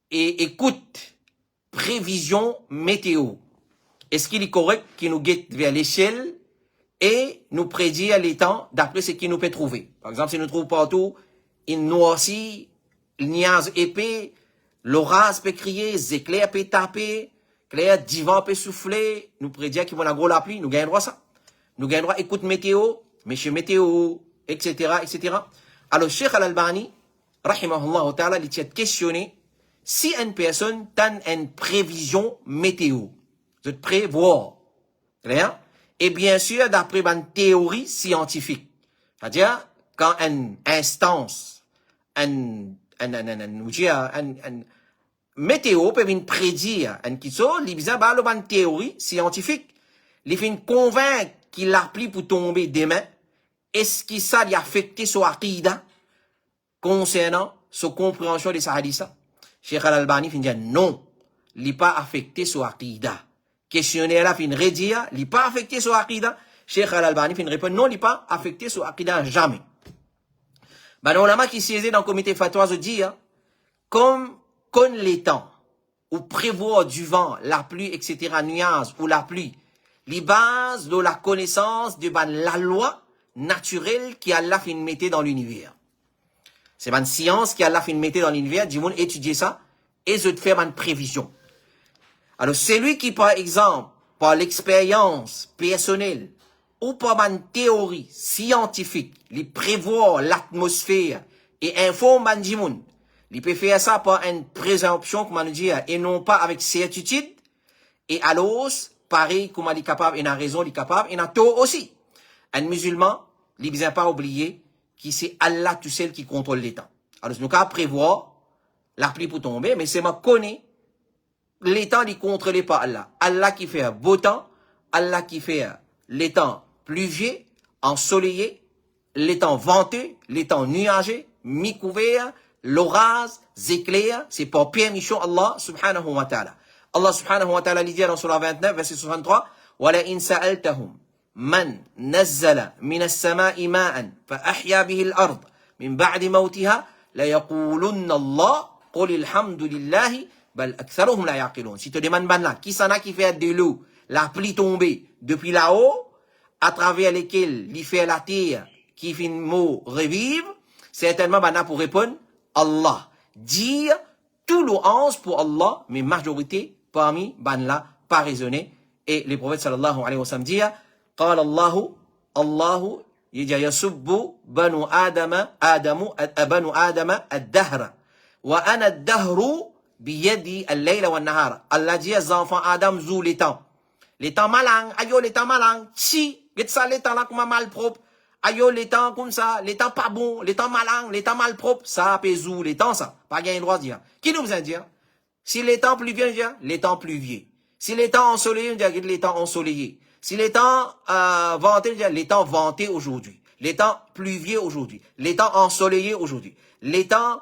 et écoute prévision météo? Est-ce qu'il est correct qu'il nous guette vers l'échelle et nous prédire les temps d'après ce qu'il nous peut trouver? Par exemple, si nous trouvons partout une noircie, une nuage épais, l'orage peut crier, les éclairs peut taper, clair, divan peut souffler, nous prédire qu'il va y avoir gros la pluie, nous gagnons droit ça. Nous gagnons droit écoute météo, monsieur météo, etc., etc. Alors, Cheikh Al-Albani, rahimahullah ta'ala, il tient questionné si une personne donne une prévision météo, de prévoir, clair? Et bien sûr, d'après une théorie scientifique. C'est-à-dire, quand une instance, une météo peut venir prédire une question, il vient par une théorie scientifique. Il vient convaincre qu'il l'applique pour tomber demain. Est-ce que ça lui affecté son aqida concernant sa compréhension de sa hadith? Cheikh Al-Albani vient dire non, il n'est pas affecté son aqida. Questionnaire là fin redire, il n'est pas affecté sur aqida. Cheikh Al-Albani fin répond non, il n'est pas affecté sur aqida jamais. Ben, les ulama qui siégeaient dans le comité fatwa se dit, comme les temps, ou prévoir du vent, la pluie, etc., nuages, ou la pluie, les bases de la connaissance de la loi naturelle qui Allah fin mettait dans l'univers. C'est une science qui Allah fin mettait dans l'univers, du monde étudier ça, et je te faire une prévision. Alors, celui qui, par exemple, par l'expérience personnelle ou par une théorie scientifique, il prévoit l'atmosphère et informe Banjimoun, il peut faire ça par une présomption, comme on dit, et non pas avec certitude. Et alors, pareil, comme il est capable, il a raison, il est capable, il a tort aussi. Un musulman, il ne vient pas oublier que c'est Allah tout seul qui contrôle les temps. Alors, nous avons prévoir la pluie pour tomber, mais c'est moi connais les temps, il contrôle pas Allah. Allah qui fait beau temps, Allah qui fait les temps pluvieux, ensoleillés, les temps venteux, les temps nuageux, mi-couverts, l'orage, éclairs, c'est pour permission Allah subhanahu wa ta'ala. Allah subhanahu wa ta'ala dit dans surah 29, verset 63, وَلَئِنْ سَأَلْتَهُمْ مَنْ نَزَّلَ مِنَ السَّمَاءِ مَاءً فَأَحْيَا بِهِ الْأَرْضِ مِنْ بَعْدِ مَوْتِهَا لَيَقُولُنَّ اللَّهُ قُلِ الْحَمْدُ لِلَّهِ بَلْ أَكْثَرُهُمْ لَا يَعْقِلُونَ. Si tu demandes là, qui s'en a qui fait de l'eau, la pluie tombée depuis là-haut, à travers lesquels il fait la terre qui fait mot revivre, certainement bana pour répondre Allah. Dire tout louange pour Allah, mais majorité parmi ban là pas raisonné. Et le prophète sallallahu alayhi wa sallam dit قال الله يسب بنو آدم الدهر وأنا الدهر بيدي الليل والنهار. Allah dit les enfants Adam zou les temps. Les temps malang, ayo les temps malang, si, get ça les temps là comme mal propre. Ayo les temps comme ça, les temps pas bon, les temps malang, les temps mal propre, ça peut zou les temps ça. Pas gain droit de dire. Qui nous a dit? Si les temps pluvieux, les temps pluvieux. Si les temps ensoleillés, les temps ensoleillés. Si les temps ventés, les temps ventés aujourd'hui. Les temps pluvieux aujourd'hui. Les temps ensoleillés aujourd'hui. Les temps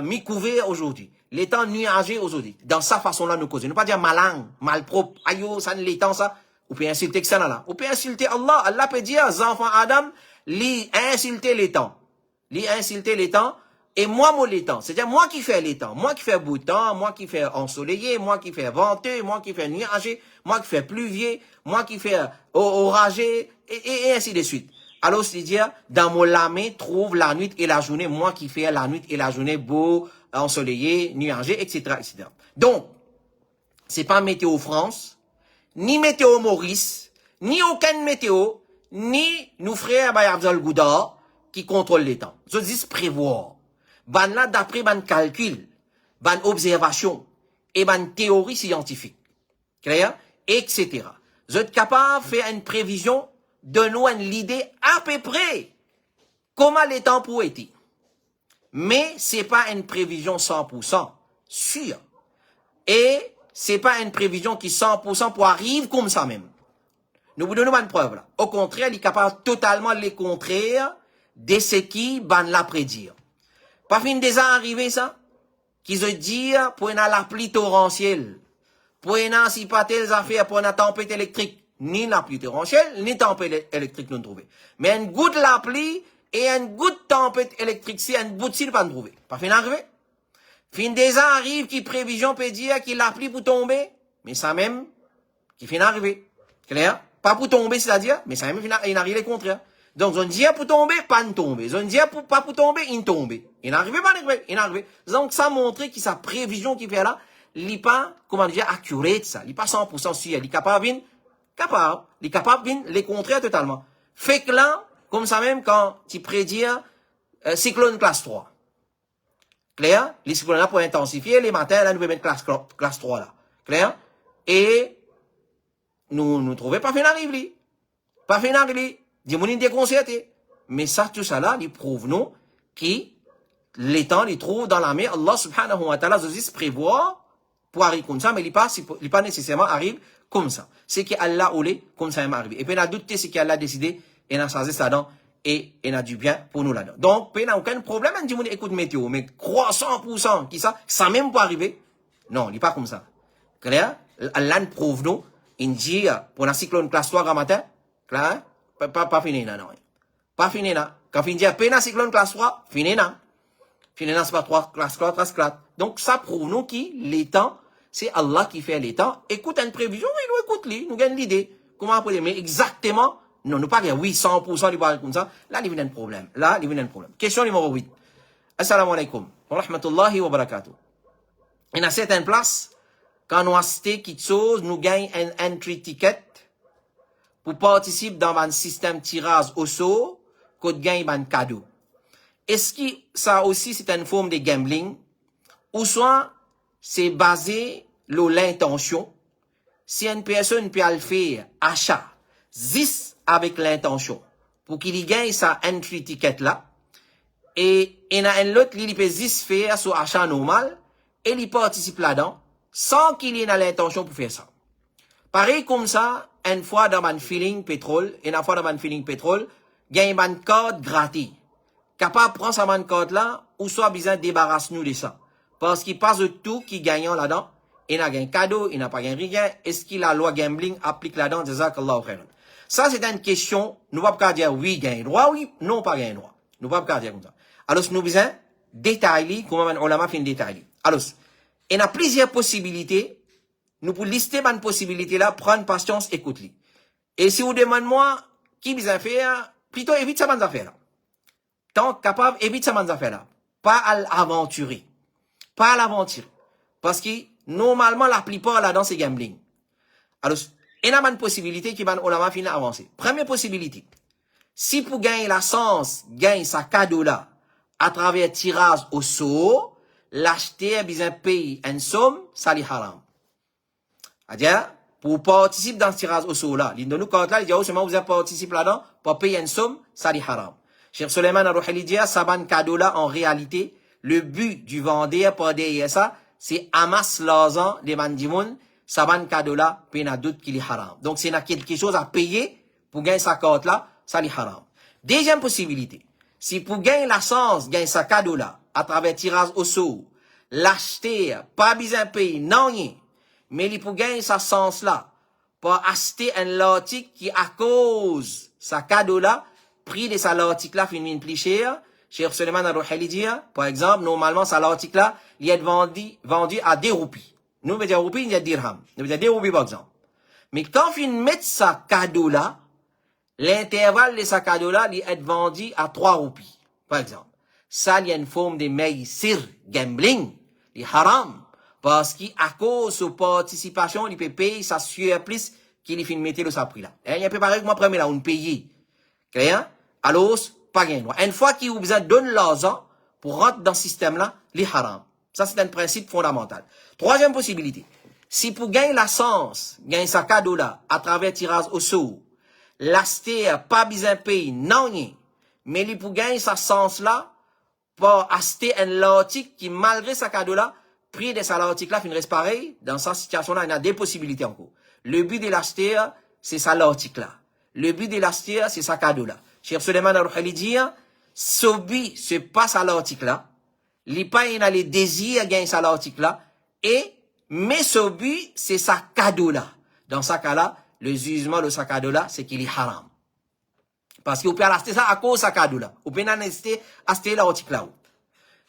mi-couverts aujourd'hui. Les temps nuageux aujourd'hui. Dans sa façon-là, nous causer. Ne pas dire malang, malpropre. Ayo, ça ne les temps ça. Ou peut insulter que ça là. Ou peut insulter Allah. Allah peut dire aux enfants Adam, li insulter les temps. Li insulter les temps. Et moi, les temps. C'est-à-dire, moi qui fais les temps. Moi qui fais beau temps. Moi qui fais ensoleillé. Moi qui fais venteux. Moi qui fais nuageux. Moi qui fais pluvieux. Moi qui fais orageux. Et ainsi de suite. Alors, c'est-à-dire, dans mon lamé, trouve la nuit et la journée. Moi qui fais la nuit et la journée beau, ensoleillé, nuageux, etc., etc. Donc, c'est pas Météo France, ni Météo Maurice, ni aucune météo, ni nos frères Bayabzal Gouda qui contrôlent les temps. Je dis prévoir. Ban là, d'après ban calcul, ban observation, et ban théorie scientifique. Clair? Etc. Vous êtes capable de faire une prévision, de nous une idée à peu près comment les temps pourraient être. Mais c'est pas une prévision 100% sûre. Et c'est pas une prévision qui 100% pour arriver comme ça même. Nous vous donnons une preuve là. Au contraire, il est capable totalement les contraires de ce qui ban la prédire. Pas fin déjà arrivé ça? Qui se dire pour la pluie torrentielle, pour si pas telles affaires, pour une tempête électrique, ni la pluie torrentielle, ni tempête électrique nous trouver. Mais une goutte la pluie et une goutte tempête électrique, si une goutte s'il pas nous trouver. Pas fin arrivé? Fin déjà arrive qui prévision peut dire qu'il la pluie pour tomber, mais ça même, qui fin arrivé. Clair? Pas pour tomber, c'est-à-dire, mais ça même, il arrive le contraire. Donc, on dit pour tomber, pas ne tomber. On dit pas pour tomber, il tombe. Il n'arrive pas, il n'arrive. Donc, ça montre que sa prévision qui fait là, il n'est pas, comment dire, accurate, ça. Il n'est pas 100% sûr. Il est capable, il est capable, les contraires totalement. Fait que là, comme ça même, quand tu prédis, cyclone classe 3. Clair? Les cyclones là pour intensifier, les matins, là, nous pouvons mettre classe 3 là. Clair? Et, nous trouvons pas fin d'arriver, pas fin d'arriver. Dis-moi déconcerté. Mais ça, tout ça là, il prouve nous que les temps, il trouve dans la mer, Allah subhanahu wa ta'ala, se prévoit pour arriver comme ça, mais il pas nécessairement arrive comme ça. C'est qu'Allah ou les, comme ça, il arrive. Et puis, il a douté, c'est qu'Allah a décidé, et il a changé ça dedans, et il a du bien pour nous là-dedans. Donc, il n'y a aucun problème, on dit, écoute météo, mais crois 100%, qui ça même pour arriver. Non, il n'est pas comme ça. Clair? Allah prouve nous, il dit, pour la cyclone classe 3 matin, clair? Pas fini, non. Pas fini, là. Quand il dit, peine cyclone classe 3, fini, non. Fini, c'est pas 3, classe 4. Donc, ça prouve nous que les temps, c'est Allah qui fait les temps. Écoute une prévision, oui, nous écoute-les, nous gagnons l'idée. Comment après, mais exactement, non, nous pas dire, oui, 100% du baril comme ça. Là, il y a un problème. Question numéro 8. Assalamu alaikum. Wa rahmatullahi wa barakatuh. Il y a certaines places, quand nous achetons quelque chose, nous gagnons un entry ticket pour participer dans un système tirage au sort, qu'on gagne un cadeau. Est-ce que ça aussi c'est une forme de gambling, ou soit c'est basé sur l'intention? Si une personne peut le faire achat, juste avec l'intention, pour qu'il y gagne sa entry ticket là, et il y a un autre qui peut juste faire sur achat normal, et il participe là-dedans, sans qu'il ait l'intention pour faire ça. Pareil comme ça, une fois dans un feeling pétrole, et une fois dans un feeling pétrole, gagne une carte gratuite. Capable de prendre sa carte là, ou soit besoin de débarrasser nous de ça. Parce qu'il passe de tout qui gagnant là-dedans, il n'a gagné cadeau, il n'a pas gagné rien, est-ce que la loi gambling applique là-dedans, jazakallahu khairan. Ça, c'est une question, nous ne pouvons pas dire oui, gagne droit, oui, non, pas gagner droit. Nous ne pouvons pas dire comme ça. Alors, nous besoin détailler, comment on l'a fait détailler. Alors, il y a plusieurs possibilités. Nous pouvons lister une possibilité là, prendre patience, écoute-les. Et si vous demandez moi, qui besoin faire, plutôt évite ça bonne affaire là. Tant capable, évite ça bonne affaire là. Pas à l'aventurer. Pas à l'aventurer. Parce que, normalement, la plupart là-dedans, c'est gambling. Alors, il y a une possibilité qui va, on l'a fini avancer. Première possibilité. Si pour gagner la chance, gagner sa cadeau là, à travers tirage au sort, l'acheter, besoin payer une somme, ça est haram. C'est-à-dire, pour participer dans ce tirage au sort là, l'un de nous, quand là, il dit, oh, seulement vous avez participé là-dedans, pour payer une somme, ça est haram. Cheikh Suleiman Al-Ruhali dit, ça ban cadeau là, en réalité, le but du vendeur, pour derrière ça, c'est amasse l'argent des mandimoun, ça ban cadeau là, puis il y a doute qu'il est haram. Donc, s'il y a quelque chose à payer, pour gagner sa carte là, ça est haram. Deuxième possibilité. Si pour gagner la chance, gagner sa cadeau là, à travers tirage au sort, l'acheter, pas besoin de payer, non rien. Mais il pour gagner sa chance là, pour acheter un article qui, à cause sa cadeau là, prix de sa article là, finit plus cher. Cheikh Suleiman Al-Ruhali dit, par exemple, normalement, sa article là, il est vendu à 2 roupies. Nous, on veut dire roupies, il y a dirham. Nous, veut dire 2 roupies, par exemple. Mais quand il met sa cadeau là, l'intervalle de sa cadeau là, il est vendu à 3 roupies, par exemple. Ça, il y a une forme de maïsir, gambling, il est haram. Parce qu'à cause de participation, il peut payer sa surplus qu'il finit de mettre sa prix là. Il y a préparé que moi, premier là, on paye. Clair? Alors, pas gain droit. Une fois qu'il vous a donné l'argent pour rentrer dans ce système là, il est haram. Ça, c'est un principe fondamental. Troisième possibilité. Si pour gagner la chance, gagner sa cadeau là, à travers tirage au sort, l'acheter pas besoin de payer, non rien. Mais il pour gagner sa chance là, pour acheter un article qui, malgré sa cadeau là, prix de sa article là, reste pareil. Dans cette situation là, il y a 2 possibilités encore. Le but de l'acheter, c'est sa article là. Le but de l'acheter, c'est sa cadeau là. Cheikh Suleiman Al-Ruhali dit, ce but, c'est pas sa article là. Il pas il a les désirs de gagner sa article là. Mais ce but, c'est sa cadeau là. Dans ce cas là, le jugement de sa cadeau là, c'est qu'il est haram. Parce que vous pouvez acheter ça à cause de sa cadeau là. Vous pouvez acheter l'article là.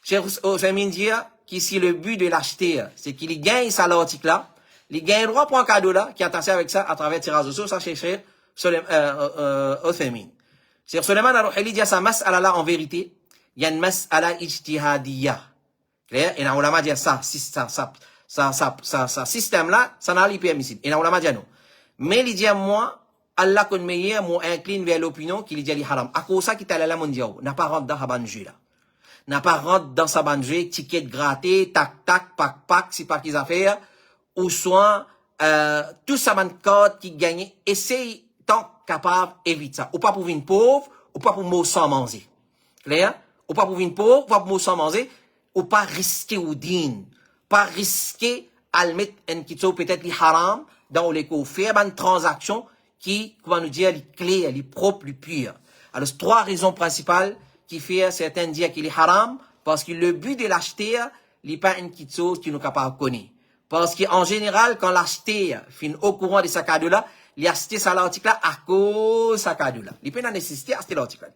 Cheikh Ousmane dit, qu'ici le but de l'acheter, c'est qu'il gagne sa article là. Il gagne droit pour un cadeau là, qui est attaché avec ça à travers tirage au sort, ça chez Cheikh Ousmane. Cheikh Suleiman Al-Ruhali dit, ça mas'ala là en vérité, il y a une mas'ala ijtihadiyya. Clair? Et là, on l'a dit ça, système là, ça n'a pas permissible. Et là, on l'a dit non. Mais il dit à moi, Allah qu'on meilleur, moi incline vers l'opinion qu'il dit haram. À cause ça, qui t'a la mondiale, n'a pas rentré dans sa banjue là. N'a pas rentré dans sa banjue, ticket gratté, tac, tac, pac, c'est pas qu'ils affaires, ou soit, tout ça man code qui gagne, essaye, tant capable, évite ça. Ou pas pour une pauvre, ou pas pour mot sans manger. Clair? Ou pas pour une pauvre, ou pas pour mot sans manger, ou pas risquer ou din. Pas risquer à le mettre un petit peu peut-être les haram, dans les cours, faire une transaction qui, comment nous dire, les clés, les propres, les pures. Alors, 3 raisons principales qui fait certains dire qu'il est haram, parce que le but de l'acheter, il n'est pas une petite chose qui nous capable de connaître. Parce qu'en général, quand l'acheter fin au courant de sa cadeau là, il a acheté ça l'article là à cause de sa cadeau là. Il peut la nécessité d'acheter l'article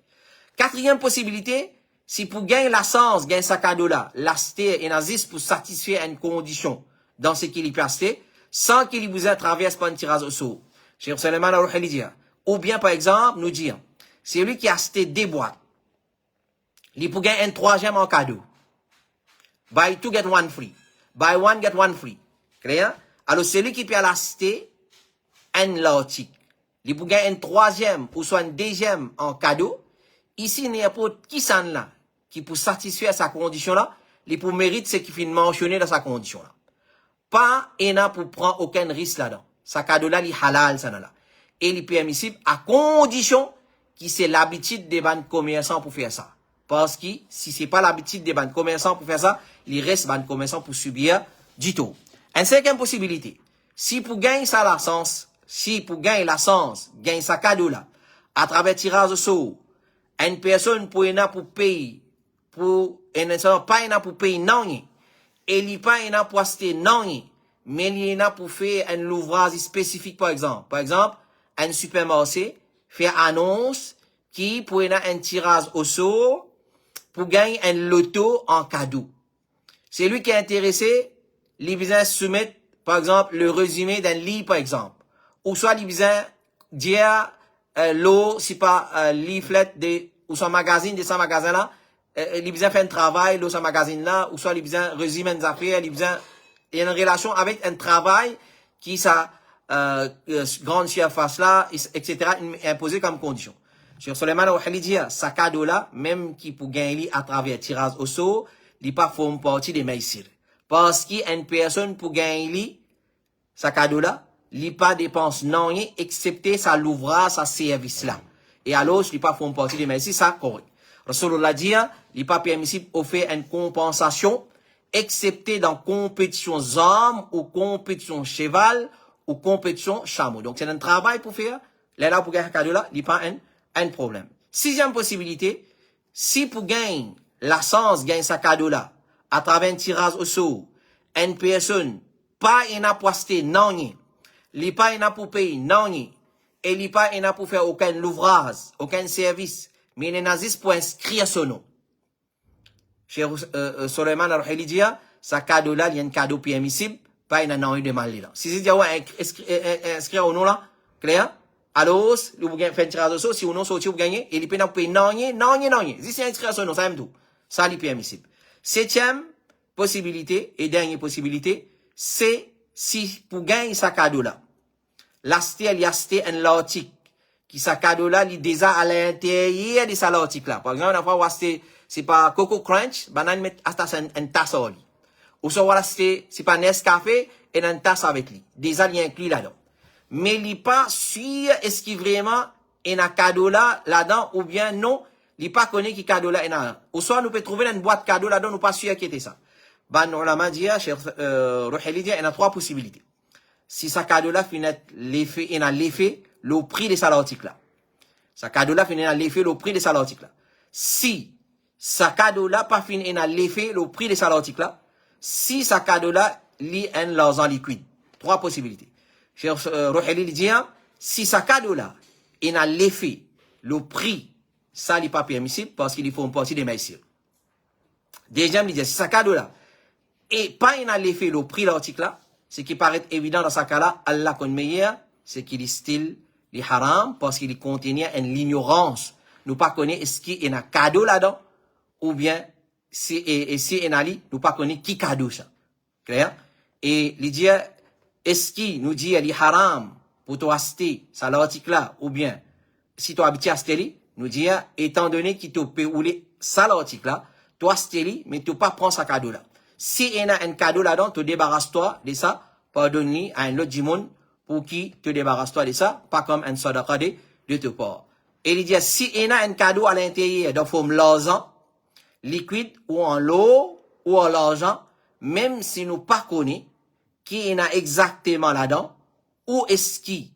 là. 4e possibilité, si pour gagner la chance, gagner sa cadeau là, l'acheter et n'agisse pour satisfaire une condition dans ce qu'il peut acheter, sans qu'il vous ait traversé par un tirage au sort. Cheikh Suleiman Al-Ruhali dit, ou bien par exemple, nous dire, c'est lui qui a acheté 2 boîtes. Il peut gagner un 3e en cadeau. Buy 2 get 1 free. Buy 1 get 1 free. Clair? Alors, celui qui peut l'acheter, un l'article. Il peut gagner un troisième ou soit un deuxième en cadeau. Ici, il n'y a pas qui s'en là, qui peut satisfaire sa condition là, il peut mériter ce qui finit mentionné dans sa condition là. Pas, et n'a pour prendre aucun risque là-dedans. Sa cadeau là, il est halal, ça là. Et il est permissible à condition qu'il c'est l'habitude des banques commerçants pour faire ça. Parce que si c'est pas l'habitude des banques commerçants pour faire ça, il reste banques commerçants pour subir du tout. Une cinquième possibilité. Si pour gagner sa licence, gagner sa cadeau là, à travers tirage au sort, une personne pour payer, pas pour payer non, et il pas pour acheter non, mais il a pour faire un ouvrage spécifique par exemple. Par exemple, un supermarché fait annonce qui pour un tirage au sort pour gagner un loto en cadeau. C'est lui qui est intéressé, il besoin soumettre par exemple le résumé d'un livre par exemple, ou soit il besoin dire l'eau c'est pas leaflet de ou soit magazine de ce magasin là, il besoin faire un travail dans ce magazine là, ou soit il besoin résumer des affaires, il besoin il y a une relation avec un travail qui ça grande surface là, etc. imposé comme condition. Cheikh Suleiman Rouhali dit, sa cadeau là, même qui pour gagner à travers tirage au sort, il pas forme partie des maïsir. Parce qu'une personne pour gagner sa cadeau là, il pas dépense non, excepté sa l'ouvrage, sa service là. Et alors, il pas forme partie des maïsir, ça correct. Rasulullah dit, il pas permissible offrir une compensation, excepté dans compétition armes ou compétition cheval ou compétition chameau. Donc, c'est un travail pour faire. Là, pour gagner un cadeau là, il pas un problème. Sixième possibilité, si pour gagner la chance, gagner sa cadeau là, à travers un tirage au sort, une personne, pas une a pour acheter, non, il pas une pour payer, non, et il pas une pour faire aucun ouvrage, aucun service, mais il a juste pour inscrire son nom. Cheikh Suleiman Rouhali dit, sa cadeau là, il y a un cadeau permissible, pas une non de mal là. Si c'est dire, ouais, inscrire au nom là, clair? Alors, vous gagnez, faites un tirage au sort, si vous non sorti, vous gagnez, et il peut payer non. Si c'est inscrit son nom, ça même tout. Ça, c'est permissible. Septième possibilité, et dernière possibilité, c'est si pour gagner sa cadeau là, l'acheter, il y a acheté un article, qui sa cadeau là, il déjà à l'intérieur de sa article là. Par exemple, on va acheter, c'est pas Coco Crunch, banane met une tasse au lit. Ou soit on va acheter, c'est pas Nescafé, et une tasse avec lui. Déjà, il y a inclus là-dedans. Mais il n'est pas sûr est-ce qu'il vraiment est un cadeau là-dedans ou bien non, il n'est pas connu qui cadeau là est là. Ou soit nous peut trouver une boîte cadeau là-dedans, nous pas sûr qui était ça. Ben, on l'a dit, Cheikh Rouhali dit, il y a trois possibilités. Si sa cadeau là finit l'effet, il a l'effet, le prix de sa article là. Sa cadeau là finit l'effet, le prix de sa article là. Si sa cadeau là pas fini, il a l'effet, le prix de sa article là. Si sa cadeau là, il a l'argent liquide. Trois possibilités. Cheikh Rouhali dit, si sa cadeau là, il a l'effet, le prix, ça n'est pas permissible parce qu'il faut une partie des maïsir. Deuxième, il dit, si sa cadeau là, et pas il a l'effet, le prix de l'article là, ce qui paraît évident dans sa cas là, Allah connaît meilleur, c'est qu'il est style, il est haram parce qu'il contient une ignorance. Nous pas connaît est-ce qu'il y a un cadeau là-dedans, ou bien, si il y a nous pas connaît qui cadeau ça. Clair? Et il dit, est-ce qu'il nous dit qu'il est haram pour toi acheter ça l'article là, ou bien si tu habites à acheter, nous dit étant donné qu'il te peut rouler ça l'article là, toi acheter mais tu pas prendre sa cadeau là. Si il y a un cadeau là-dedans, te débarrasse-toi de ça, pardonne-lui à un autre du monde pour qui te débarrasse-toi de ça, pas comme un sadaqa de te part. Et il dit si il y a un cadeau à l'intérieur de forme l'argent liquide ou en l'eau ou en l'argent, même si nous pas connaissons qui en a exactement là-dedans, ou est-ce qu'il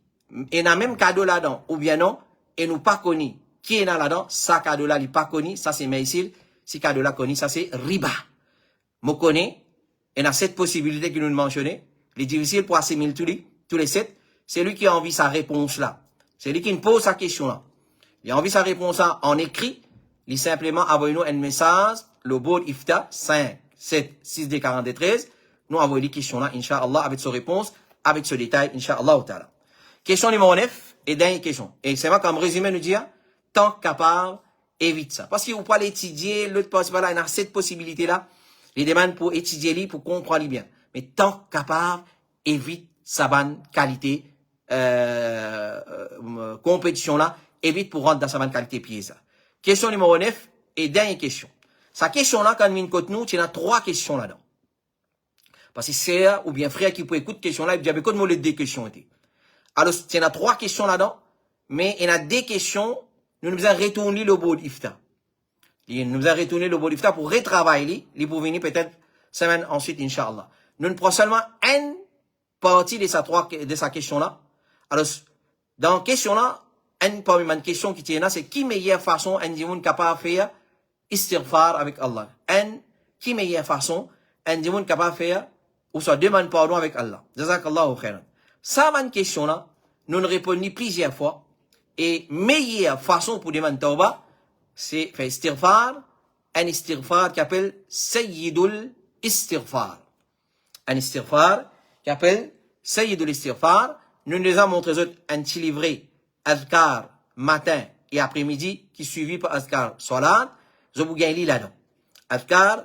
y a même cadeau là-dedans, ou bien non, et nous pas connu qui en a là-dedans, ça cadeau là, il pas connu, ça c'est maïsil, si cadeau là connu, ça c'est riba. Moi connais, et a cette possibilité que nous mentionnons, il est difficile pour assimiler tous les sept, c'est lui qui a envie sa réponse là. C'est lui qui nous pose sa question là. Il a envie sa réponse là en écrit, il simplement envoie-nous un message, le board IFTA 5, 7, 6, D, 42, 13, nous envoyons les questions là, Inch'Allah, avec sa réponse, avec ce détail, Inch'Allah. Question numéro 9, et dernière question. Et c'est vrai, comme résumé, nous dire, tant capable, évite ça. Parce qu'il ne faut pas l'étudier, l'autre possible là, il y a cette possibilité là, les demandes pour étudier, pour comprendre bien. Mais tant capable, évite sa bonne qualité compétition là, évite pour rentrer dans sa bonne qualité pièce. Question numéro 9 et dernière question. Sa question là, quand nous, il y a 3 questions là-dedans. Parce que c'est ou bien frère qui peut écouter question là, il y a beaucoup de deux questions. Alors, il y a 3 questions là-dedans, mais il y a 2 questions, nous nous avons retourné le beau d'Ifta. Nous avons retourné le beau d'Ifta pour retravailler, pour venir peut-être semaine ensuite, Inch'Allah. Nous ne prenons seulement une partie de sa question là. Alors, dans la question là, une question qui tient là, c'est qui meilleure façon, un dimanche capable de faire istighfar avec Allah. Qui meilleure façon, un dimanche capable de faire, ou soit demande pardon avec Allah. Jazakallahu khairan. Ça, une question là, nous nous répondons plusieurs fois. Et meilleure façon pour demander tawbah, c'est faire istighfar, un istighfar qui appelle Sayyidul Istighfar. Un istighfar qui appelle Sayyidul Istighfar. Nous nous avons montré un petit livret, Azkar, matin et après-midi, qui suivi par Azkar, Salat. Je vous gagne là-dedans. Azkar,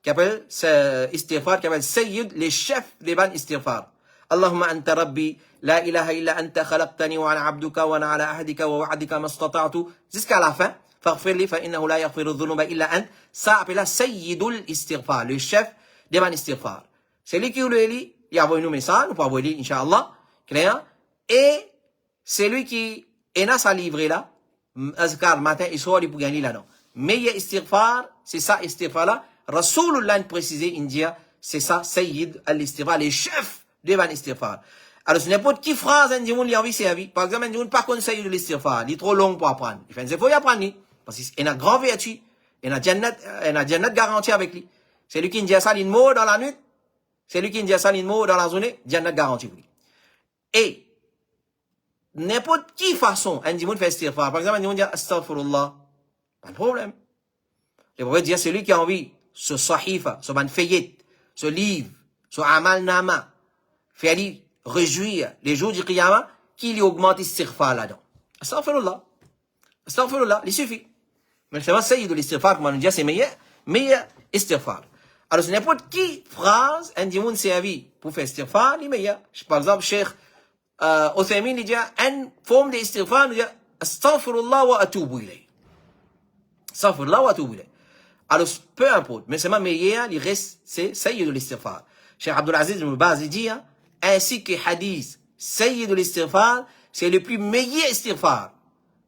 qui appelle Istighfar, qui appelle Sayyid, les chefs des ban Istighfar. اللهم أنت ربي لا إله إلا أنت خلقتني وأنا عبدك وأنا على عهدك ووعدك ما استطعت jusqu'à la fin فاغفر لي فإنه لا يغفر الذنوب إلا أنت. Ça appelle سيد الاستغفار, le chef des ban istighfar. C'est lui qui le lit, il a envoyé nous message, nous pouvons lire Inch'Allah, clair. Et c'est lui qui est dans sa livre là, azkar matin et soir, il peut gagner là-dedans. Mais il y a istighfar, c'est ça istighfar là. Rasulullah précisé India, c'est ça Sayyid al-istighfar, les chefs devant l'istighfar. Alors, ce n'est pas qui phrase, un dimanche, il a envie de servir. Par exemple, un dimanche, pas conseil de l'istighfar. Il est trop long pour apprendre. Il faut y apprendre. Parce qu'il a grand vertu. Il a Jannat garanti avec lui. C'est lui qui dit ça, il mot dans la nuit. C'est lui qui dit ça, il mot dans la journée. Jannat garanti pour lui. Et, n'importe qui façon, un dimanche fait istighfar. Par exemple, un dimanche dit astaghfirullah. Pas de problème. Le prophète dit, c'est lui qui a envie, ce sahifa, ce ban fayette, ce livre, ce amal nama, fait aller réjouir les jours du Qiyamah, qu'il y augmente l'istighfar là-dedans. Astaghfirullah. Astaghfirullah, il suffit. Mais c'est pas Sayyid de l'istighfar, comme on dit, c'est meilleur istighfar. Alors, c'est n'importe qui phrase, un dimanche servi pour faire istighfar, il meilleur. Par exemple, Cheikh Othaymin, il dit, une forme d'istighfar, il dit, astaghfirullah wa atubu ilayh. Astaghfirullah wa atubu ilayh. Alors, peu importe, mais c'est ma meilleur, il reste, c'est Sayyid de l'istighfar. Cheikh Abdul Aziz ibn Baz, il dit, ainsi que hadith, Sayyid al-Istighfar, c'est le plus meilleur istighfar.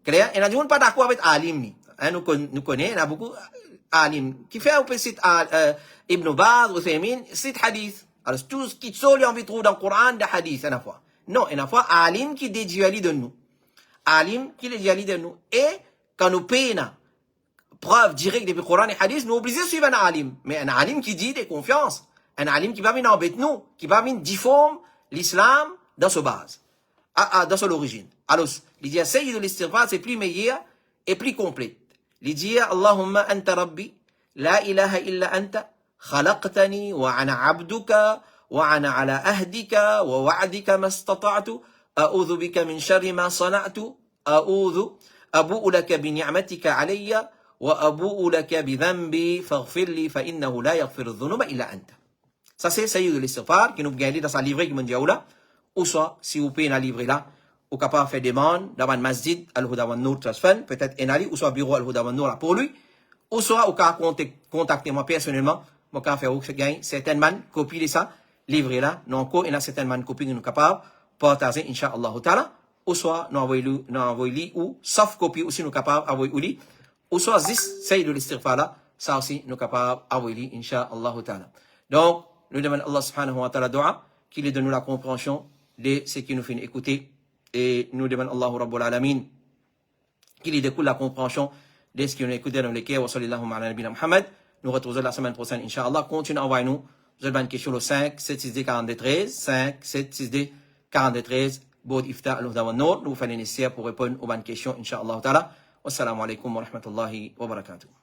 Clair? Et on n'a pas d'accord avec Alim. Nous connaissons, il y a beaucoup Alim qui fait un peu cite Ibn Baz, Uthaymin, cite hadith. Alors, tout ce qui sont envie de trouver dans le Coran, des hadiths, une fois. Non, une fois, Alim qui déduit de nous. Alim qui déduit de nous. Et, quand nous payons preuve directe depuis le Coran et hadith, nous obligés de suivre un Alim. Mais un Alim qui dit de confiance. Un alim qui va venir embêter nous, qui va venir difformer l'islam dans sa base, dans son origine. Alors, il dit, Sayyid al-Istighfar, c'est plus meilleur et plus complet. Il dit, Allahumma anta rabbi, la ilaha illa anta, khalaqtani wa ana abduka, wa ana ala ahdika, wa wa'dika mastata'tu, a'udhu bika min sharri ma sana'tu, abu'u laka bi ni'matika alayya, wa abu'u laka bi dhanbi, faghfir li fa innahu la yaghfiru dhunuba illa anta. Ça, c'est Sayyid al-Istighfar, qui nous gagne dans sa livrée qui me dit là. Ou soit, si vous payez la livrée là, vous êtes capable de faire demande dans un masjid, Al-Huda wa Nour Trasfan, peut-être Enali, ou soit bureau Al-Huda wa Nour là pour lui. Ou soit, vous pouvez contacter moi personnellement, moi, quand faire gagner certainement copie de ça, livrée là, non, encore, il y a certainement copie que nous sommes capables de partager, Inch'Allah ta'ala. Ou soit, nous envoyons ou, sauf copie aussi, nous sommes capables d'envoyer ou soit, this Sayyid al-Istighfar là, ça aussi, nous sommes capables d'envoyer, Inch'Allah ta'ala. Donc, nous demandons Allah subhanahu wa ta'ala dua, qu'il donne nous la compréhension de ce qui nous fait écouter. Et nous demandons Allah rabbul alamin, qu'il découle la compréhension de ce qui nous écouté dans le cœur. Wa sallallahu ala nabina Muhammad. Nous retrouvons la semaine prochaine, Inch'Allah. Continuez à envoyer nous. Vous avez une question le 5, 7, 6, D, 43, 5, 7, 6, D, 43, Bod Ifta al-Huda wa Nour. Nous vous faisons nécessaire pour répondre aux bonnes questions, Inch'Allah ta'ala. Wassalamu alaikum wa rahmatullahi wa barakatuh.